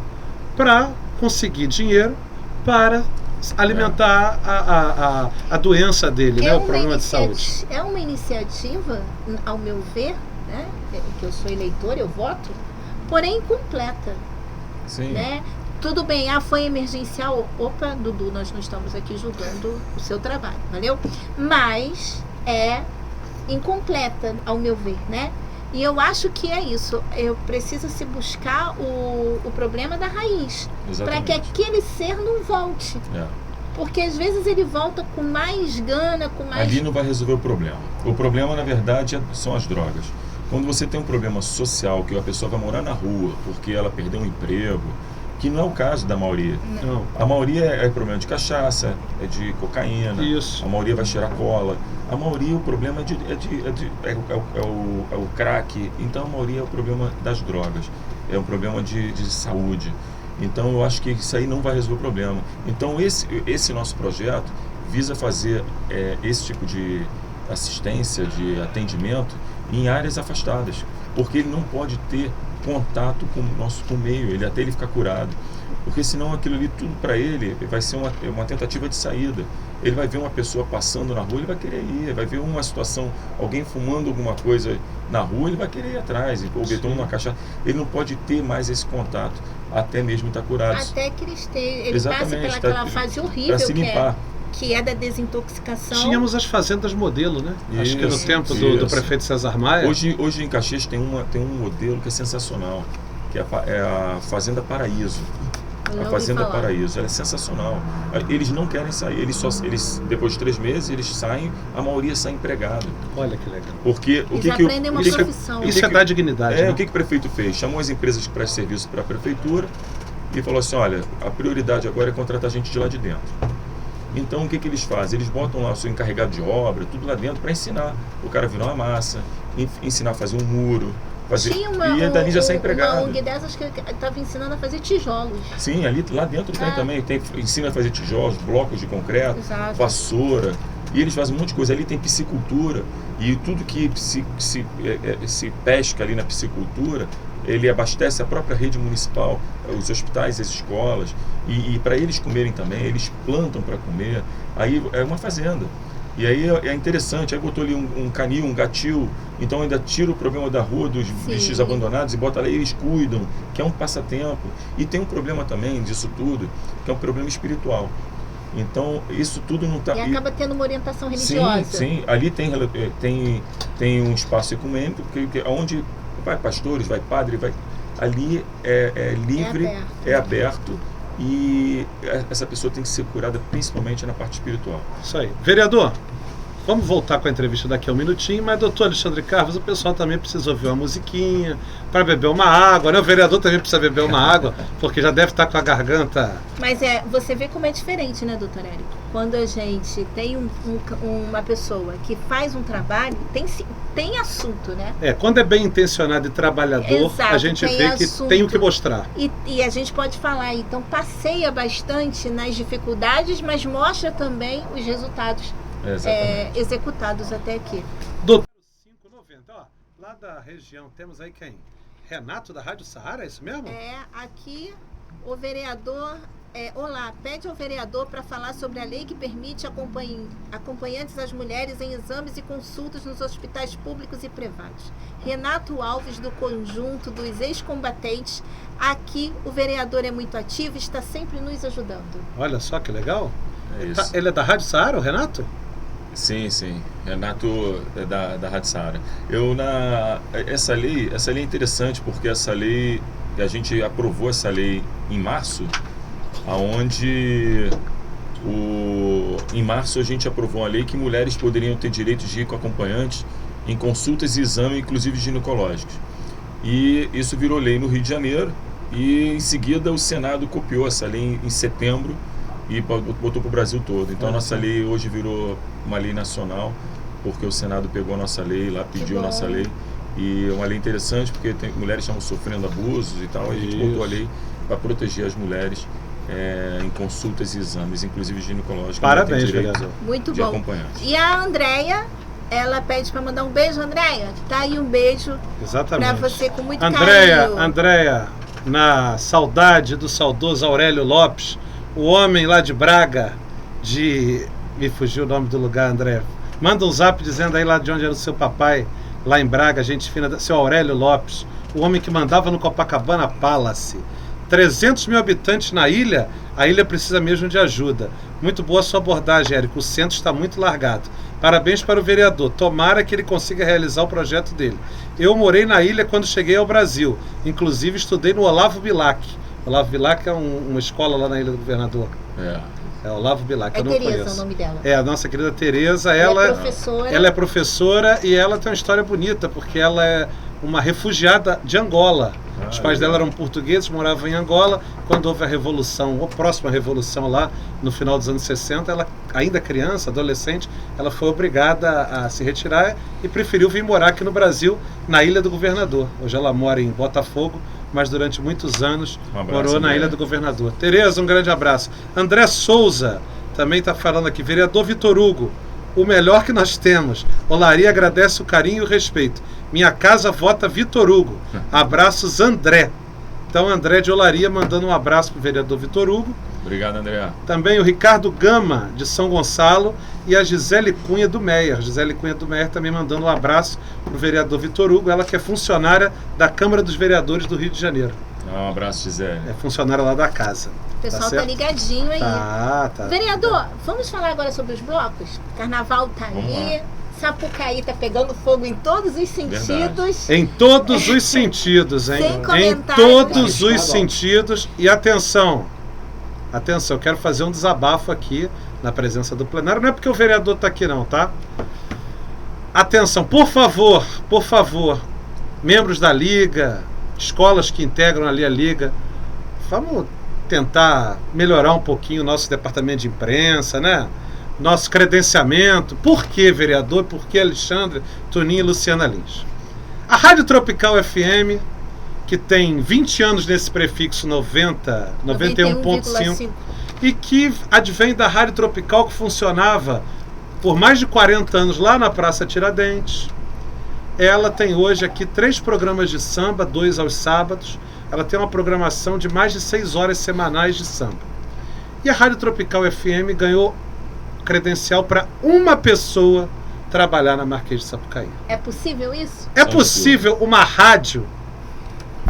Speaker 2: para conseguir dinheiro para alimentar a doença dele, né? O problema de saúde.
Speaker 4: É uma iniciativa, ao meu ver, né? Que eu sou eleitor, eu voto, porém incompleta.
Speaker 3: Sim.
Speaker 4: Né? Tudo bem, foi emergencial. Opa, Dudu, nós não estamos aqui julgando o seu trabalho, valeu? Mas é incompleta, ao meu ver, né? E eu acho que é isso. Eu preciso se buscar o problema da raiz. Para que aquele ser não volte. Porque às vezes ele volta com mais gana, com mais...
Speaker 3: Ali não vai resolver o problema. O problema, na verdade, são as drogas. Quando você tem um problema social, que a pessoa vai morar na rua porque ela perdeu um emprego, que não é o caso da maioria.
Speaker 2: Não.
Speaker 3: A maioria é problema de cachaça, é de cocaína.
Speaker 2: Isso.
Speaker 3: A maioria vai cheirar cola. A maioria o problema é o crack. Então a maioria é o problema das drogas. É um problema de saúde. Então eu acho que isso aí não vai resolver o problema. Então esse nosso projeto visa fazer esse tipo de assistência, de atendimento em áreas afastadas. Porque ele não pode ter contato com o meio, até ele ficar curado. Porque senão aquilo ali, tudo para ele, vai ser uma tentativa de saída. Ele vai ver uma pessoa passando na rua, ele vai querer ir. Vai ver uma situação, alguém fumando alguma coisa na rua, ele vai querer ir atrás. Ou tomando uma cachaça. Ele não pode ter mais esse contato, até mesmo estar curado.
Speaker 4: Até que ele passe pelaquela fase horrível
Speaker 3: se limpar.
Speaker 4: Que é da desintoxicação.
Speaker 2: Tínhamos as fazendas modelo, né? Acho que no tempo do prefeito César Maia.
Speaker 3: Hoje em Caxias tem um modelo que é sensacional, que é a Fazenda Paraíso. A Fazenda Paraíso, ela é sensacional. Eles não querem sair, eles depois de 3 meses, eles saem, a maioria sai empregada.
Speaker 2: Olha que legal.
Speaker 3: Porque
Speaker 4: eles aprendem uma profissão.
Speaker 2: Isso é dar dignidade.
Speaker 3: O que o prefeito fez? Chamou as empresas que prestam serviço para a prefeitura e falou assim, olha, a prioridade agora é contratar gente de lá de dentro. Então o que eles fazem? Eles botam lá o seu encarregado de obra, tudo lá dentro para ensinar o cara a virar uma massa, ensinar a fazer um muro, e dali já sai empregado.
Speaker 4: Uma ONG dessas que estava ensinando a fazer tijolos.
Speaker 3: Sim, lá dentro tem também, ensina a fazer tijolos, blocos de concreto, vassoura, e eles fazem um monte de coisa. Ali tem piscicultura, e tudo que se pesca ali na piscicultura, ele abastece a própria rede municipal, os hospitais, as escolas, e para eles comerem também, eles plantam para comer. Aí é uma fazenda. E aí é interessante, aí botou ali um canil, um gatil, então ainda tira o problema da rua, dos bichos abandonados, e bota lá, eles cuidam, que é um passatempo. E tem um problema também disso tudo, que é um problema espiritual. Então, isso tudo não está...
Speaker 4: E acaba tendo uma orientação religiosa.
Speaker 3: Sim, ali tem um espaço ecumênico, onde vai pastores, vai padre, ali é livre, é aberto. E essa pessoa tem que ser curada principalmente na parte espiritual.
Speaker 2: Isso aí. Vereador, vamos voltar com a entrevista daqui a um minutinho, mas doutor Alexandre Carlos, o pessoal também precisa ouvir uma musiquinha para beber uma água, né? O vereador também precisa beber uma água, porque já deve estar com a garganta...
Speaker 4: Mas você vê como é diferente, né, doutor Érico? Quando a gente tem uma pessoa que faz um trabalho, tem assunto, né?
Speaker 2: Quando é bem intencionado e trabalhador, exato, a gente vê assunto, que tem o que mostrar.
Speaker 4: E a gente pode falar, então passeia bastante nas dificuldades, mas mostra também os resultados executados até aqui.
Speaker 2: Doutor 590, ó, lá da região temos aí quem? Renato da Rádio Saara, é isso mesmo?
Speaker 4: Aqui O vereador... Olá, pede ao vereador para falar sobre a lei que permite acompanhantes às mulheres em exames e consultas nos hospitais públicos e privados. Renato Alves, do Conjunto dos Ex-Combatentes. Aqui o vereador é muito ativo e está sempre nos ajudando.
Speaker 2: Olha só que legal.
Speaker 3: É isso.
Speaker 2: Ele é da Rádio Saara, o Renato?
Speaker 3: Sim. Renato é da Rádio Saara. Essa lei é interessante porque essa lei, a gente aprovou essa lei em março, aonde em março a gente aprovou uma lei que mulheres poderiam ter direito de ir com acompanhantes em consultas e exames, inclusive ginecológicos. E isso virou lei no Rio de Janeiro e em seguida o Senado copiou essa lei em setembro e botou para o Brasil todo. Então a nossa lei hoje virou uma lei nacional, porque o Senado pegou a nossa lei lá, pediu a nossa lei. E é uma lei interessante porque mulheres estavam sofrendo abusos e tal, e a gente botou a lei para proteger as mulheres em consultas e exames, inclusive ginecológicos.
Speaker 2: Parabéns, vereador.
Speaker 4: Muito
Speaker 3: de
Speaker 4: bom.
Speaker 3: Acompanhantes.
Speaker 4: E a Andréia, ela pede para mandar um beijo, Andréia. Tá aí um beijo para você com muito carinho.
Speaker 2: Andréia, na saudade do saudoso Aurélio Lopes, o homem lá de Braga, me fugiu o nome do lugar, Andréia. Manda um zap dizendo aí lá de onde era o seu papai, lá em Braga, gente fina, seu Aurélio Lopes, o homem que mandava no Copacabana Palace. 300 mil habitantes na ilha, a ilha precisa mesmo de ajuda. Muito boa sua abordagem, Érico, o centro está muito largado. Parabéns para o vereador, tomara que ele consiga realizar o projeto dele. Eu morei na ilha quando cheguei ao Brasil, inclusive estudei no Olavo Bilac. Olavo Bilac é uma escola lá na Ilha do Governador. É Olavo Bilac, eu não conheço. É Tereza o nome dela. É, a nossa querida Tereza, ela é professora e ela tem uma história bonita, porque ela é uma refugiada de Angola. Os pais dela eram portugueses, moravam em Angola. Quando houve a revolução, a próxima revolução lá, no final dos anos 60, ela, ainda criança, adolescente, ela foi obrigada a se retirar e preferiu vir morar aqui no Brasil, na Ilha do Governador. Hoje ela mora em Botafogo, mas durante muitos anos morou na Ilha do Governador. Tereza, um grande abraço. André Souza também está falando aqui. Vereador Vitor Hugo, o melhor que nós temos. Olaria agradece o carinho e o respeito. Minha casa vota Vitor Hugo. Abraços, André. Então, André de Olaria mandando um abraço para o vereador Vitor Hugo.
Speaker 3: Obrigado, André.
Speaker 2: Também o Ricardo Gama, de São Gonçalo, e a Gisele Cunha do Meier. Gisele Cunha do Meier também mandando um abraço para o vereador Vitor Hugo, ela que é funcionária da Câmara dos Vereadores do Rio de Janeiro.
Speaker 3: Um abraço, Gisele.
Speaker 2: É funcionária lá da casa.
Speaker 4: O pessoal tá ligadinho aí.
Speaker 2: Tá.
Speaker 4: Vereador, vamos falar agora sobre os blocos? Carnaval tá aí. Sapucaí tá pegando fogo em todos os sentidos.
Speaker 3: Verdade.
Speaker 2: Em todos os sentidos, hein?
Speaker 4: Sem comentários.
Speaker 2: Em todos os sentidos. E atenção, eu quero fazer um desabafo aqui na presença do plenário. Não é porque o vereador tá aqui não, tá? Atenção, por favor, membros da Liga, escolas que integram ali a Liga, vamos tentar melhorar um pouquinho o nosso departamento de imprensa, né? Nosso credenciamento. Por que, vereador? Por que Alexandre, Toninho e Luciana Lins? A Rádio Tropical FM, que tem 20 anos nesse prefixo 91.5, e que advém da Rádio Tropical, que funcionava por mais de 40 anos lá na Praça Tiradentes. Ela tem hoje aqui 3 programas de samba, 2 aos sábados. Ela tem uma programação de mais de 6 horas semanais de samba. E a Rádio Tropical FM ganhou credencial para uma pessoa trabalhar na Marquês de Sapucaí.
Speaker 4: É possível isso?
Speaker 2: É possível uma rádio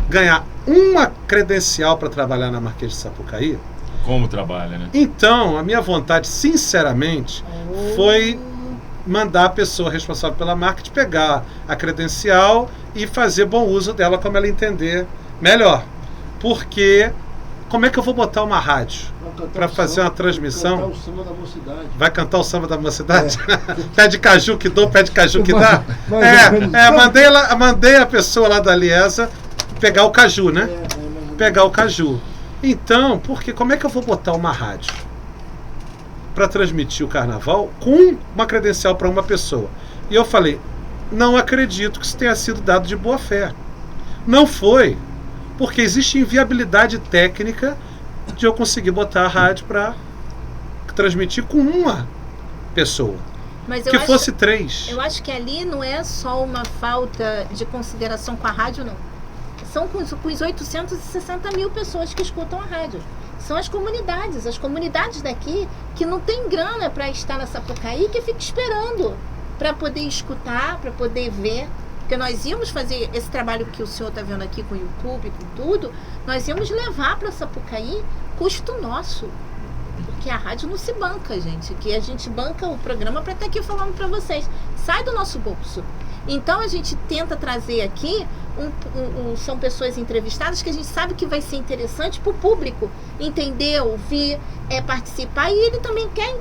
Speaker 2: ganhar uma credencial para trabalhar na Marquês de Sapucaí?
Speaker 3: Como trabalha, né?
Speaker 2: Então, a minha vontade, sinceramente, foi mandar a pessoa responsável pela marketing pegar a credencial e fazer bom uso dela como ela entender melhor. Porque como é que eu vou botar uma rádio para fazer uma transmissão?
Speaker 5: Cantar o samba da mocidade.
Speaker 2: Vai cantar o samba da mocidade? Pé de caju que dou, pé de caju que dá? Mandei a pessoa lá da Liesa pegar o caju, né? Pegar o caju. Então, porque como é que eu vou botar uma rádio para transmitir o carnaval com uma credencial para uma pessoa? E eu falei, não acredito que isso tenha sido dado de boa fé. Não foi. Porque existe inviabilidade técnica de eu conseguir botar a rádio para transmitir com uma pessoa.
Speaker 4: Mas
Speaker 2: que fosse 3.
Speaker 4: Eu acho que ali não é só uma falta de consideração com a rádio, não. são com os 860 mil pessoas que escutam a rádio. São as comunidades daqui que não tem grana para estar na Sapucaí, que fica esperando para poder escutar, para poder ver. Porque nós íamos fazer esse trabalho que o senhor está vendo aqui com o YouTube, com tudo, nós íamos levar para Sapucaí custo nosso. Porque a rádio não se banca, gente. Que a gente banca o programa para estar aqui falando para vocês. Sai do nosso bolso. Então a gente tenta trazer aqui, são pessoas entrevistadas que a gente sabe que vai ser interessante para o público entender, ouvir, participar, e ele também quer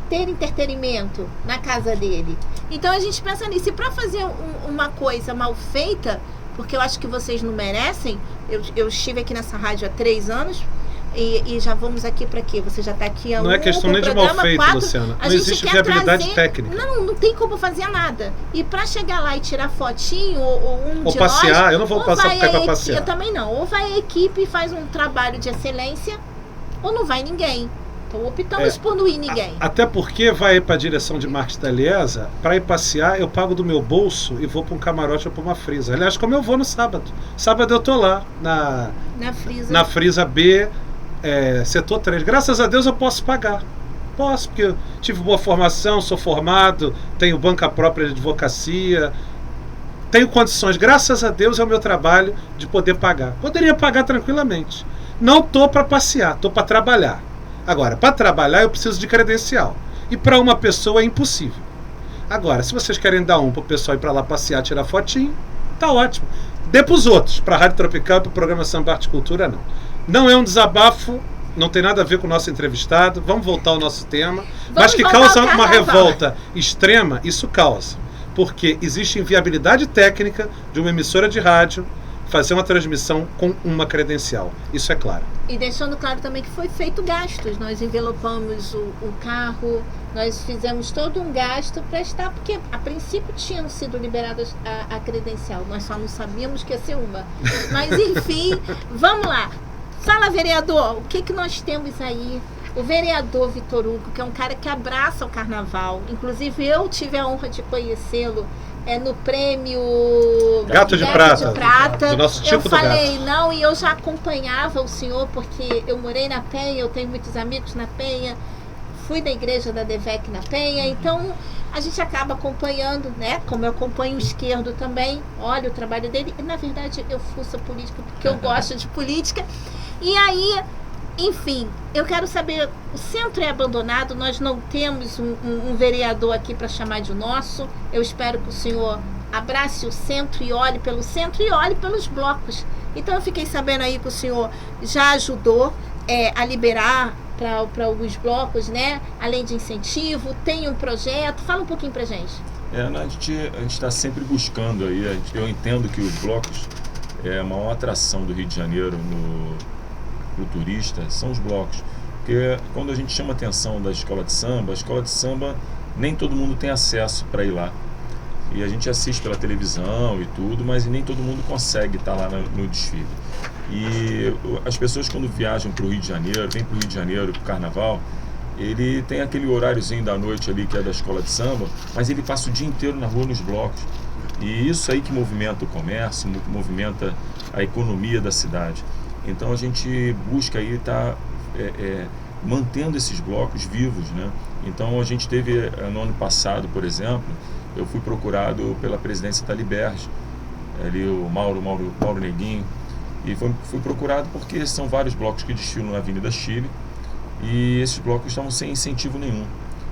Speaker 4: ter entretenimento na casa dele. Então a gente pensa nisso. E para fazer uma coisa mal feita, porque eu acho que vocês não merecem, eu estive aqui nessa rádio há 3 anos, e já vamos aqui para quê? Você já está aqui há
Speaker 2: Não é questão nem de mal feito,
Speaker 4: 4,
Speaker 2: Luciana. Não existe viabilidade técnica.
Speaker 4: Não tem como fazer nada. E para chegar lá e tirar fotinho, ou
Speaker 2: passear,
Speaker 4: nós,
Speaker 2: eu não vou passar para passear.
Speaker 4: Eu também não. Ou vai a equipe e faz um trabalho de excelência, ou não vai ninguém. Então optamos por não ir ninguém.
Speaker 2: Até porque vai para a direção de marketing da Eliesa, para ir passear, eu pago do meu bolso e vou para um camarote ou para uma frisa. Aliás, como eu vou no sábado. Sábado eu tô lá, na frisa B, setor 3. Graças a Deus eu posso pagar. Posso, porque eu tive boa formação, sou formado, tenho banca própria de advocacia, tenho condições. Graças a Deus é o meu trabalho de poder pagar. Poderia pagar tranquilamente. Não tô para passear, tô para trabalhar. Agora, para trabalhar eu preciso de credencial. E para uma pessoa é impossível. Agora, se vocês querem dar para o pessoal ir para lá passear, tirar fotinho, tá ótimo. Dê para os outros, para a Rádio Tropical e para o programa Samba Arte Cultura, não. Não é um desabafo, não tem nada a ver com o nosso entrevistado. Vamos voltar ao nosso tema. Mas que causa uma revolta extrema, isso causa. Porque existe inviabilidade técnica de uma emissora de rádio fazer uma transmissão com uma credencial. Isso é claro.
Speaker 4: E deixando claro também que foi feito gastos. Nós envelopamos o carro, nós fizemos todo um gasto para estar, porque a princípio tinham sido liberadas a credencial. Nós só não sabíamos que ia ser uma. Mas enfim, vamos lá. Fala, vereador, o que nós temos aí? O vereador Vitor Hugo, que é um cara que abraça o carnaval. Inclusive, eu tive a honra de conhecê-lo no prêmio
Speaker 2: Gato de Prata. Do nosso tipo
Speaker 4: eu falei,
Speaker 2: do
Speaker 4: não, e eu já acompanhava o senhor, porque eu morei na Penha, eu tenho muitos amigos na Penha, fui da igreja da DEVEC na Penha, então a gente acaba acompanhando, né? Como eu acompanho o esquerdo também, olha o trabalho dele, e na verdade eu fuço a política porque eu gosto de política. E aí, enfim, eu quero saber, o centro é abandonado, nós não temos um vereador aqui para chamar de nosso. Eu espero que o senhor abrace o centro e olhe pelo centro e olhe pelos blocos. Então eu fiquei sabendo aí que o senhor já ajudou a liberar para alguns blocos, né? Além de incentivo, tem um projeto. Fala um pouquinho pra gente.
Speaker 3: A gente está sempre buscando aí, eu entendo que os blocos é a maior atração do Rio de Janeiro pro turista, são os blocos. Porque quando a gente chama a atenção da escola de samba, nem todo mundo tem acesso para ir lá. E a gente assiste pela televisão e tudo, mas nem todo mundo consegue estar lá no desfile. E as pessoas, quando viajam para o Rio de Janeiro, vêm para o Rio de Janeiro, para o carnaval, ele tem aquele horáriozinho da noite ali que é da escola de samba, mas ele passa o dia inteiro na rua, nos blocos. E isso aí que movimenta o comércio, movimenta a economia da cidade. Então a gente busca aí estar mantendo esses blocos vivos, né? Então a gente teve, no ano passado, por exemplo, eu fui procurado pela presidência da Liberge, ali o Mauro Neguinho, e fui procurado porque são vários blocos que desfilam na Avenida Chile, e esses blocos estavam sem incentivo nenhum.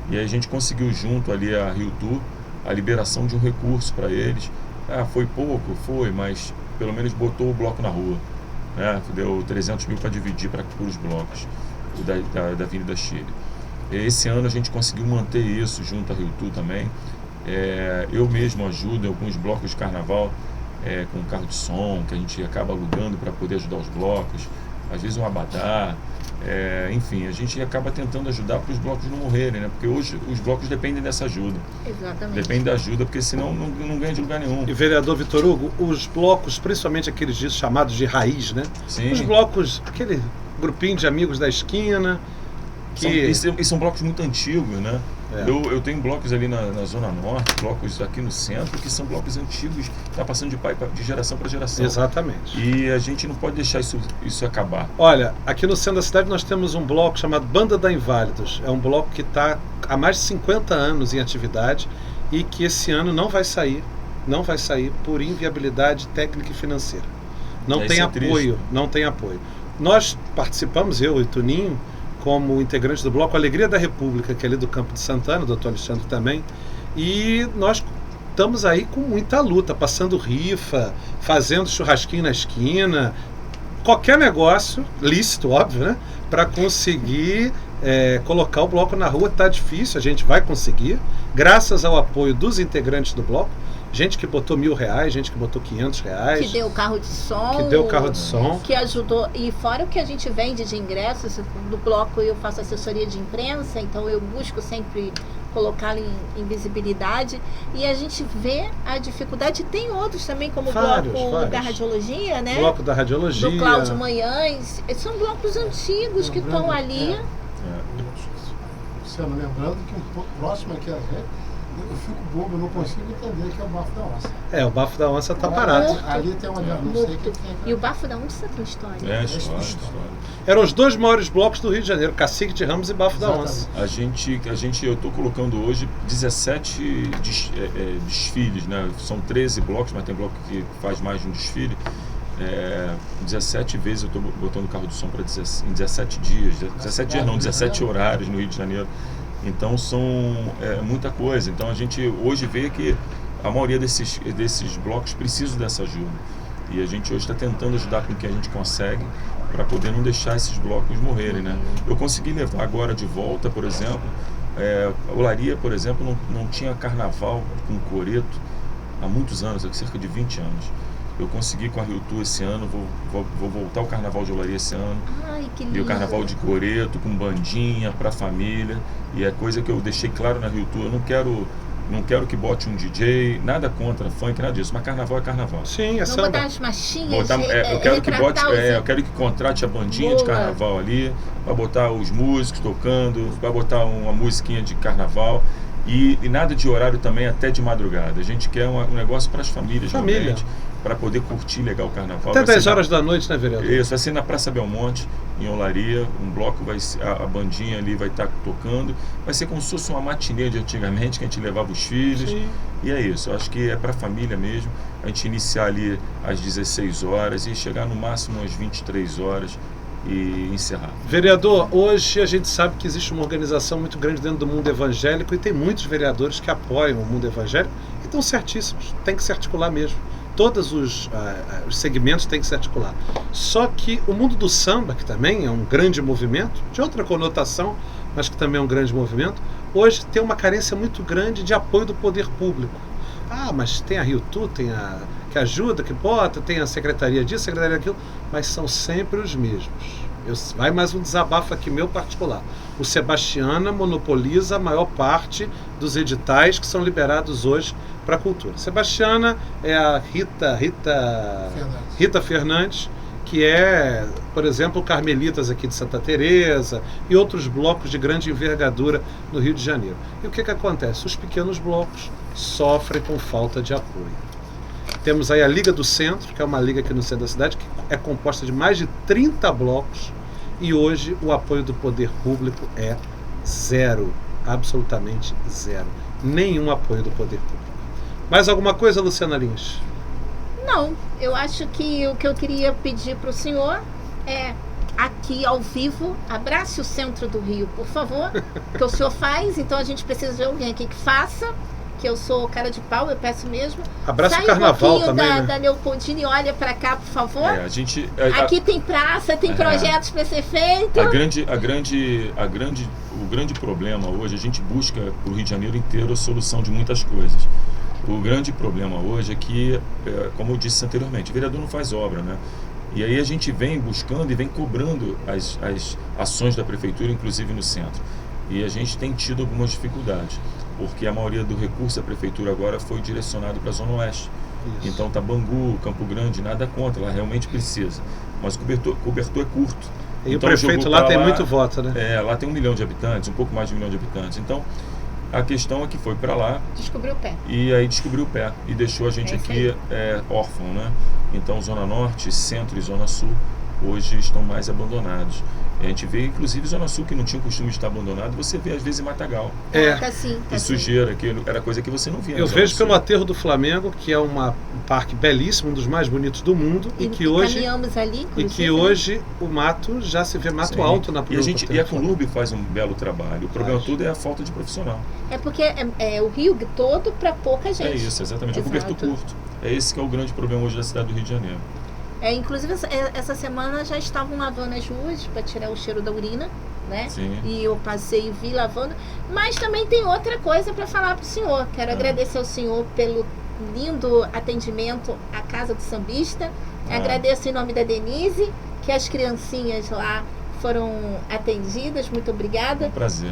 Speaker 3: E aí a gente conseguiu, junto ali a Rio Tour, a liberação de um recurso para eles. Foi pouco, mas pelo menos botou o bloco na rua, né? Deu 300 mil para dividir para os blocos da Avenida Chile. Esse ano a gente conseguiu manter isso junto a Rio Tour também. Eu mesmo ajudo em alguns blocos de carnaval com carro de som, que a gente acaba alugando para poder ajudar os blocos, às vezes um abadá, enfim, a gente acaba tentando ajudar para os blocos não morrerem, né? Porque hoje os blocos dependem dessa ajuda.
Speaker 4: Exatamente.
Speaker 3: Depende da ajuda, porque senão não ganha de lugar nenhum.
Speaker 2: E vereador Vitor Hugo, os blocos, principalmente aqueles dias chamados de raiz, né?
Speaker 3: Sim.
Speaker 2: Os blocos, aquele grupinho de amigos da esquina.
Speaker 3: E são blocos muito antigos, né? Eu tenho blocos ali na Zona Norte, blocos aqui no centro, que são blocos antigos, está passando de geração para geração.
Speaker 2: Exatamente.
Speaker 3: E a gente não pode deixar isso acabar.
Speaker 2: Olha, aqui no centro da cidade nós temos um bloco chamado Banda da Inválidos. É um bloco que está há mais de 50 anos em atividade e que esse ano não vai sair por inviabilidade técnica e financeira. Não tem apoio, não tem apoio. Nós participamos, eu e Tuninho, como integrantes do bloco Alegria da República, que é ali do Campo de Santana, do Dr. Alexandre também, e nós estamos aí com muita luta, passando rifa, fazendo churrasquinho na esquina, qualquer negócio, lícito, óbvio, né? Para conseguir colocar o bloco na rua. Está difícil, a gente vai conseguir, graças ao apoio dos integrantes do bloco. Gente que botou R$1.000, gente que botou R$500.
Speaker 4: Que deu carro de som.
Speaker 2: Que deu carro de som.
Speaker 4: Que ajudou. E fora o que a gente vende de ingressos, do bloco eu faço assessoria de imprensa, então eu busco sempre colocá-lo em visibilidade. E a gente vê a dificuldade. Tem outros também, como o bloco da radiologia, né?
Speaker 2: Bloco da radiologia.
Speaker 4: Do Cláudio Manhães. São blocos antigos que estão ali.
Speaker 5: Luciano, lembrando que um pouco próximo aqui a gente, eu fico bobo, eu não consigo entender que é o Bafo da Onça.
Speaker 2: O Bafo da Onça tá parado.
Speaker 5: Ali tem uma... Não sei o que tem.
Speaker 4: E o Bafo da Onça tem história.
Speaker 3: História.
Speaker 2: Eram os dois maiores blocos do Rio de Janeiro, Cacique de Ramos e Bafo da Onça.
Speaker 3: Eu estou colocando hoje 17 desfiles, né? São 13 blocos, mas tem bloco que faz mais de um desfile. 17 vezes eu estou botando carro de som em 17 dias. 17 dias não, 17 horários no Rio de Janeiro. Então são muita coisa. Então a gente hoje vê que a maioria desses blocos precisam dessa ajuda. E a gente hoje está tentando ajudar com o que a gente consegue para poder não deixar esses blocos morrerem, né? Eu consegui levar agora de volta, por exemplo, a Olaria, por exemplo, não tinha carnaval com coreto há muitos anos, há cerca de 20 anos. Eu consegui com a Rio Tour esse ano, vou voltar ao Carnaval de Olaria esse ano.
Speaker 4: Ai, que lindo.
Speaker 3: E o Carnaval de coreto, com bandinha, para a família. E é coisa que eu deixei claro na Rio Tour. Eu não quero que bote um DJ, nada contra funk, nada disso. Mas Carnaval é Carnaval.
Speaker 2: Sim,
Speaker 4: não samba. Botar as machinhas,
Speaker 3: eu quero que contrate a bandinha de Carnaval ali, para botar os músicos tocando, para botar uma musiquinha de Carnaval. E nada de horário também, até de madrugada. A gente quer um negócio para as famílias, realmente, para poder curtir legal o Carnaval.
Speaker 2: Até 10 horas da noite, né, vereador?
Speaker 3: Isso, vai ser na Praça Belmonte, em Olaria. Um bloco, a bandinha ali vai estar tocando. Vai ser como se fosse uma matinê de antigamente, que a gente levava os filhos. Sim. E é isso, eu acho que é para a família mesmo. A gente iniciar ali às 16 horas e chegar no máximo às 23 horas. E encerrar.
Speaker 2: Vereador, hoje a gente sabe que existe uma organização muito grande dentro do mundo evangélico e tem muitos vereadores que apoiam o mundo evangélico e estão certíssimos, tem que se articular mesmo. Todos os segmentos têm que se articular. Só que o mundo do samba, que também é um grande movimento, de outra conotação, mas que também é um grande movimento, hoje tem uma carência muito grande de apoio do poder público. Mas tem a Rio Tour, tem que ajuda, que bota, tem a secretaria disso, a secretaria daquilo, mas são sempre os mesmos. Vai mais um desabafo aqui meu particular. O Sebastiana monopoliza a maior parte dos editais que são liberados hoje para a cultura. Sebastiana é a Rita Fernandes, que é, por exemplo, Carmelitas aqui de Santa Teresa e outros blocos de grande envergadura no Rio de Janeiro. E o que acontece? Os pequenos blocos sofrem com falta de apoio. Temos aí a Liga do Centro, que é uma liga aqui no centro da cidade, que é composta de mais de 30 blocos, e hoje o apoio do poder público é zero, absolutamente zero. Nenhum apoio do poder público. Mais alguma coisa, Luciana Lins?
Speaker 4: Não, eu acho que o que eu queria pedir para o senhor é, aqui ao vivo, abrace o centro do Rio, por favor, que o senhor faz, então a gente precisa de alguém aqui que faça, que eu sou cara de pau, eu peço mesmo.
Speaker 2: Abraça o Carnaval
Speaker 4: um
Speaker 2: também,
Speaker 4: da Leopoldina e olha para cá, por favor.
Speaker 3: Aqui
Speaker 4: tem praça, tem projetos para ser feito.
Speaker 3: O grande problema hoje, a gente busca para o Rio de Janeiro inteiro a solução de muitas coisas. O grande problema hoje é que, como eu disse anteriormente, o vereador não faz obra, né? E aí a gente vem buscando e vem cobrando as ações da prefeitura, inclusive no centro. E a gente tem tido algumas dificuldades, porque a maioria do recurso da prefeitura agora foi direcionado para a Zona Oeste. Isso. Então tá Bangu, Campo Grande, nada contra, lá realmente precisa. Mas o cobertor é curto.
Speaker 2: E então, o prefeito lá tem muito voto, né?
Speaker 3: Lá tem 1 milhão de habitantes, um pouco mais de 1 milhão de habitantes. Então, A questão é que foi para lá
Speaker 4: Descobriu o pé.
Speaker 3: e aí descobriu o pé e deixou a gente
Speaker 4: É isso
Speaker 3: aqui órfão, né? Então Zona Norte, Centro e Zona Sul hoje estão mais abandonados. A gente vê, inclusive, Zona Sul, que não tinha o costume de estar abandonado, você vê às vezes em Matagal.
Speaker 4: Tá sim, tá
Speaker 3: E
Speaker 4: sim.
Speaker 3: sujeira, que era coisa que você não via.
Speaker 2: Eu
Speaker 3: na Zona
Speaker 2: vejo
Speaker 3: Sul.
Speaker 2: pelo aterro do Flamengo, que é um parque belíssimo, um dos mais bonitos do mundo, e que hoje
Speaker 4: caminhamos ali,
Speaker 2: e
Speaker 4: inclusive,
Speaker 2: que hoje o mato já se vê mato
Speaker 3: Sim.
Speaker 2: alto na
Speaker 3: E a gente,
Speaker 2: no
Speaker 3: e a
Speaker 2: aterro do Flamengo.
Speaker 3: Conlurb faz um belo trabalho. O problema
Speaker 2: Faz.
Speaker 3: todo é a falta de profissional.
Speaker 4: É porque é o Rio todo para pouca gente.
Speaker 3: É isso, exatamente. É o
Speaker 4: Exato.
Speaker 3: cobertor curto. É esse que é o grande problema hoje da cidade do Rio de Janeiro.
Speaker 4: Inclusive, essa semana já estavam lavando as ruas para tirar o cheiro da urina, né?
Speaker 3: Sim.
Speaker 4: E eu passei e vi lavando. Mas também tem outra coisa para falar para o senhor. Quero agradecer ao senhor pelo lindo atendimento à Casa do Sambista. Agradeço em nome da Denise, que as criancinhas lá foram atendidas. Muito obrigada.
Speaker 3: Um prazer.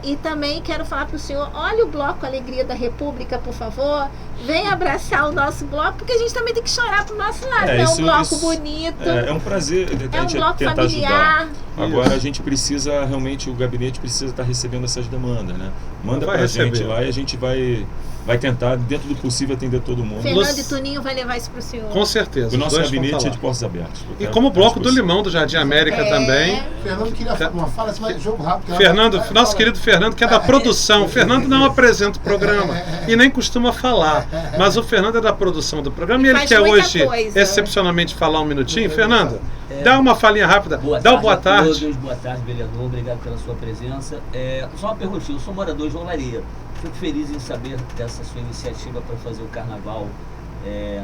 Speaker 4: E também quero falar para o senhor, olha o bloco Alegria da República, por favor. Venha abraçar o nosso bloco, porque a gente também tem que chorar pro nosso lado. É um bloco bonito.
Speaker 3: É um prazer a
Speaker 4: um
Speaker 3: gente
Speaker 4: bloco
Speaker 3: tentar
Speaker 4: familiar.
Speaker 3: ajudar. Agora a gente precisa, realmente, o gabinete precisa estar recebendo essas demandas, né? Manda
Speaker 2: Vai
Speaker 3: pra gente
Speaker 2: receber.
Speaker 3: lá e a gente vai tentar, dentro do possível, atender todo mundo.
Speaker 4: Fernando e Tuninho vai levar isso pro senhor.
Speaker 2: Com certeza.
Speaker 3: O nosso
Speaker 2: os dois vão
Speaker 3: gabinete
Speaker 2: falar.
Speaker 3: é de portas abertas.
Speaker 2: E como o Bloco do Limão do Jardim América também.
Speaker 5: Fernando queria uma fala, mas jogo rápido.
Speaker 2: Fernando, nosso querido Fernando, que é da produção. O Fernando não apresenta o programa e nem costuma falar. Mas o Fernando é da produção do programa e ele
Speaker 4: Faz
Speaker 2: quer
Speaker 4: muita
Speaker 2: hoje,
Speaker 4: coisa.
Speaker 2: excepcionalmente, falar um minutinho. Fernando, dá uma falinha rápida. Dá uma boa
Speaker 6: a
Speaker 2: tarde.
Speaker 6: todos, boa tarde, vereador. Obrigado pela sua presença. Só uma perguntinha, eu sou morador de Olaria. Fico feliz em saber dessa sua iniciativa para fazer o carnaval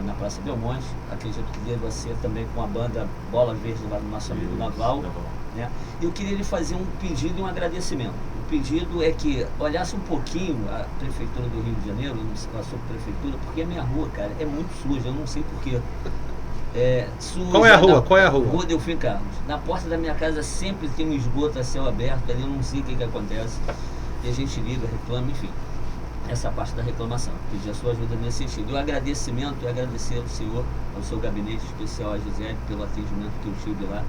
Speaker 6: na Praça Belmonte. Acredito que deva ser também com a banda Bola Verde lá do nosso amigo Naval. Né? Eu queria lhe fazer um pedido e um agradecimento. O pedido é que olhasse um pouquinho a Prefeitura do Rio de Janeiro, a sua prefeitura, porque a minha rua, cara, é muito suja, eu não sei porquê. Suja.
Speaker 2: Qual é a rua? Qual é a rua?
Speaker 6: Rua Delfim Carlos. Na porta da minha casa sempre tem um esgoto a céu aberto, ali eu não sei o que acontece. E a gente liga, reclama, enfim. Essa parte da reclamação. Pedir a sua ajuda nesse sentido. E o agradecimento é agradecer ao senhor, ao seu gabinete especial, a Gisele, pelo atendimento que eu tive lá.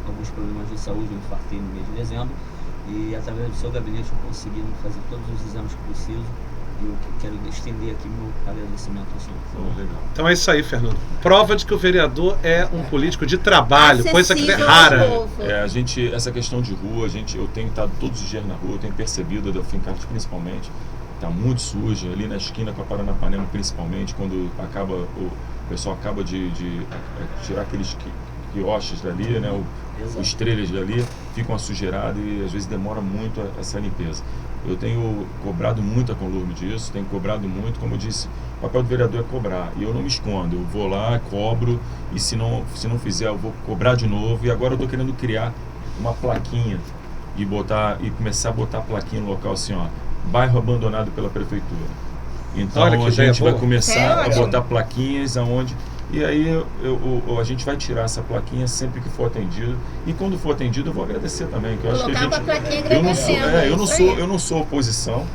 Speaker 6: Alguns problemas de saúde, eu infartei no mês de dezembro. E através do seu gabinete eu consegui fazer todos os exames que preciso. E eu quero estender aqui meu agradecimento ao senhor.
Speaker 3: Legal.
Speaker 2: Então é isso aí, Fernando. Prova de que o vereador é um político de trabalho, coisa que é
Speaker 4: Acessível
Speaker 2: rara.
Speaker 4: ao povo.
Speaker 3: Essa questão de rua, eu tenho estado todos os dias na rua, eu tenho percebido a Delfim Carlos principalmente, está muito suja, ali na esquina com a Paranapanema principalmente, quando o pessoal acaba de tirar aqueles quiosques dali, né, os trailers dali, ficam assujeirados e às vezes demora muito essa limpeza. Eu tenho cobrado muito a Conlurb disso, tenho cobrado muito, como eu disse, o papel do vereador é cobrar, e eu não me escondo, eu vou lá, cobro, e se não fizer eu vou cobrar de novo, e agora eu estou querendo criar uma plaquinha e começar a botar a plaquinha no local assim, ó, bairro abandonado pela prefeitura. Então
Speaker 2: Olha que
Speaker 3: a gente
Speaker 2: ideia
Speaker 3: vai
Speaker 2: boa.
Speaker 3: começar a
Speaker 4: ótimo.
Speaker 3: botar plaquinhas aonde. E aí a gente vai tirar essa plaquinha sempre que for atendido. E quando for atendido eu vou agradecer também. Que eu acho que a
Speaker 4: Colocar
Speaker 3: gente,
Speaker 4: uma plaquinha
Speaker 3: eu não sou,
Speaker 4: agradecendo, isso aí.
Speaker 3: eu não sou oposição,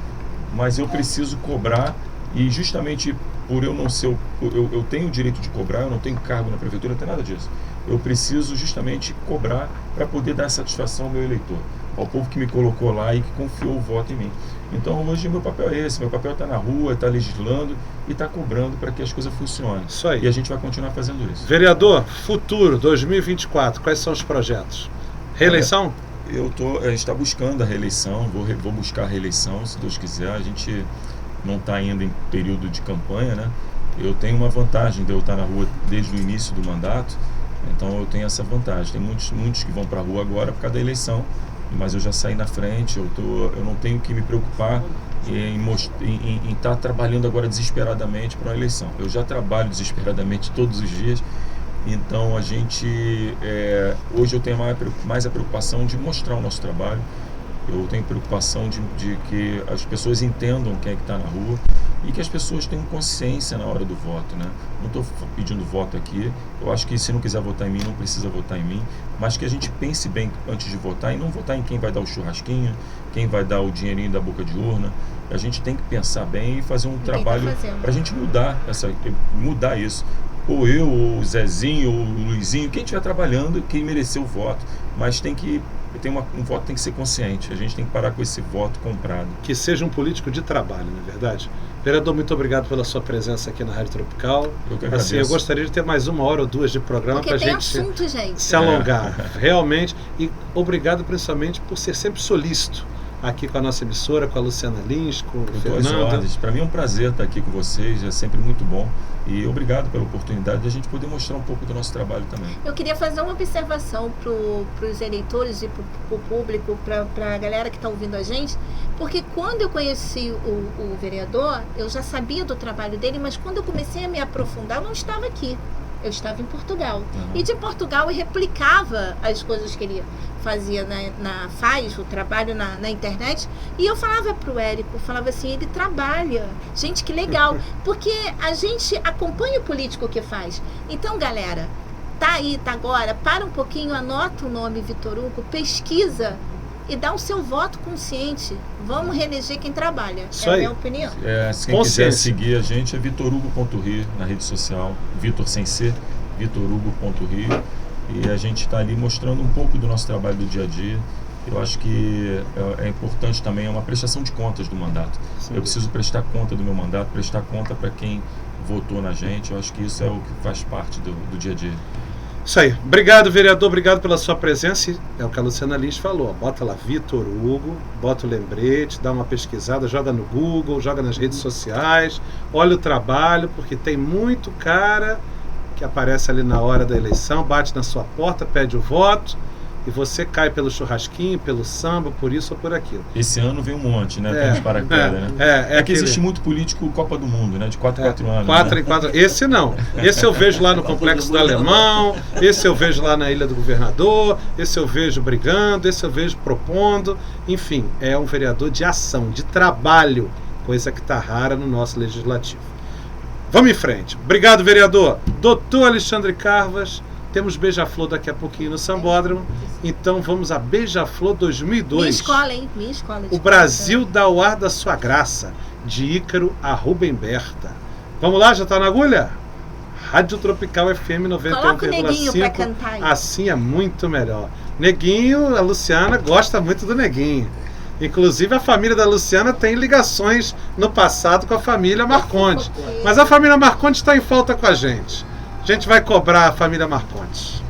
Speaker 3: mas eu preciso cobrar. E justamente por eu não ser, eu tenho o direito de cobrar, eu não tenho cargo na prefeitura, não tem nada disso. Eu preciso justamente cobrar para poder dar satisfação ao meu eleitor, ao povo que me colocou lá e que confiou o voto em mim. Então hoje meu papel é esse, meu papel está na rua, está legislando e está cobrando para que as coisas funcionem.
Speaker 2: Isso aí.
Speaker 3: E a gente vai continuar fazendo isso.
Speaker 2: Vereador, futuro 2024, quais são os projetos? Reeleição?
Speaker 3: A gente está buscando a reeleição, vou buscar a reeleição, se Deus quiser. A gente não está ainda em período de campanha, né? Eu tenho uma vantagem de eu estar na rua desde o início do mandato, então eu tenho essa vantagem. Tem muitos que vão para a rua agora por causa da eleição, mas eu já saí na frente, eu não tenho que me preocupar em estar trabalhando agora desesperadamente para a eleição. Eu já trabalho desesperadamente todos os dias, então hoje eu tenho mais a preocupação de mostrar o nosso trabalho. Eu tenho preocupação de que as pessoas entendam quem é que está na rua e que as pessoas tenham consciência na hora do voto, né? Não estou pedindo voto aqui, eu acho que se não quiser votar em mim, não precisa votar em mim, mas que a gente pense bem antes de votar e não votar em quem vai dar o churrasquinho, quem vai dar o dinheirinho da boca de urna. A gente tem que pensar bem e fazer um trabalho para a gente mudar isso. Ou eu, ou o Zezinho, ou o Luizinho, quem estiver trabalhando, quem mereceu o voto, mas tem que um voto tem que ser consciente. A gente tem que parar com esse voto comprado.
Speaker 2: Que seja um político de trabalho, não é verdade? Vereador, muito obrigado pela sua presença aqui na Rádio Tropical.
Speaker 3: Eu que agradeço.
Speaker 2: Assim, eu gostaria de ter mais 1 hora ou 2 de programa para a gente
Speaker 4: assunto, gente.
Speaker 2: se alongar, realmente. E obrigado principalmente por ser sempre solícito aqui com a nossa emissora, com a Luciana Lins, com o Fernando.
Speaker 3: Para mim é um prazer estar aqui com vocês, é sempre muito bom. E obrigado pela oportunidade de a gente poder mostrar um pouco do nosso trabalho também.
Speaker 4: Eu queria fazer uma observação para os eleitores e para o público, para a galera que está ouvindo a gente, porque quando eu conheci o vereador, eu já sabia do trabalho dele, mas quando eu comecei a me aprofundar, eu não estava aqui. Eu estava em Portugal. E de Portugal eu replicava as coisas que ele fazia faz o trabalho na internet. E eu falava para o Érico, falava assim, ele trabalha. Gente, que legal. Porque a gente acompanha o político que faz. Então, galera, tá aí, tá agora, para um pouquinho, anota o nome Vitor Hugo, pesquisa e dá o seu voto consciente. Vamos reeleger quem trabalha.
Speaker 2: Isso
Speaker 4: é a
Speaker 2: aí.
Speaker 4: minha opinião.
Speaker 3: Se quem quiser seguir a gente é vitorhugo.ri na rede social, Vitor sem ser, vitorhugo.ri, e a gente está ali mostrando um pouco do nosso trabalho do dia a dia. Eu acho que é importante também, é uma prestação de contas do mandato. Eu preciso prestar conta do meu mandato, prestar conta para quem votou na gente. Eu acho que isso é o que faz parte do dia a dia.
Speaker 2: Isso aí. Obrigado, vereador. Obrigado pela sua presença. É o que a Luciana Lins falou. Bota lá Vitor Hugo, bota o lembrete, dá uma pesquisada, joga no Google, joga nas redes sociais, olha o trabalho, porque tem muito cara que aparece ali na hora da eleição, bate na sua porta, pede o voto, e você cai pelo churrasquinho, pelo samba, por isso ou por aquilo.
Speaker 3: Esse ano vem um monte, né? Tem uns paraquedas, né? É que existe muito político Copa do Mundo, né? De 4 em 4 anos.
Speaker 2: 4 em 4. Esse não. Esse eu vejo lá no Complexo do Alemão, esse eu vejo lá na Ilha do Governador, esse eu vejo brigando, esse eu vejo propondo. Enfim, é um vereador de ação, de trabalho, coisa que está rara no nosso legislativo. Vamos em frente. Obrigado, vereador. Doutor Alexandre Carvas. Temos Beija-Flor daqui a pouquinho no Sambódromo. Então vamos a Beija-Flor 2002.
Speaker 4: Minha escola, hein? Minha escola.
Speaker 2: O Brasil dá o ar da sua graça. De Ícaro a Rubem Berta. Vamos lá, já está na agulha? Rádio Tropical FM 91,5.
Speaker 4: Coloca o Neguinho para cantar.
Speaker 2: Assim é muito melhor. Neguinho, a Luciana gosta muito do Neguinho. Inclusive a família da Luciana tem ligações no passado com a família Marcondes. Mas a família Marcondes está em falta com a gente. A gente vai cobrar a família Marcondes.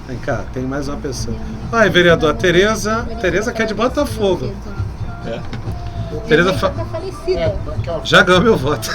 Speaker 2: Vem cá, tem mais uma pessoa. Ai, vereador, a Tereza que é de Botafogo. Tereza
Speaker 4: tá falecida.
Speaker 2: já ganhou meu voto.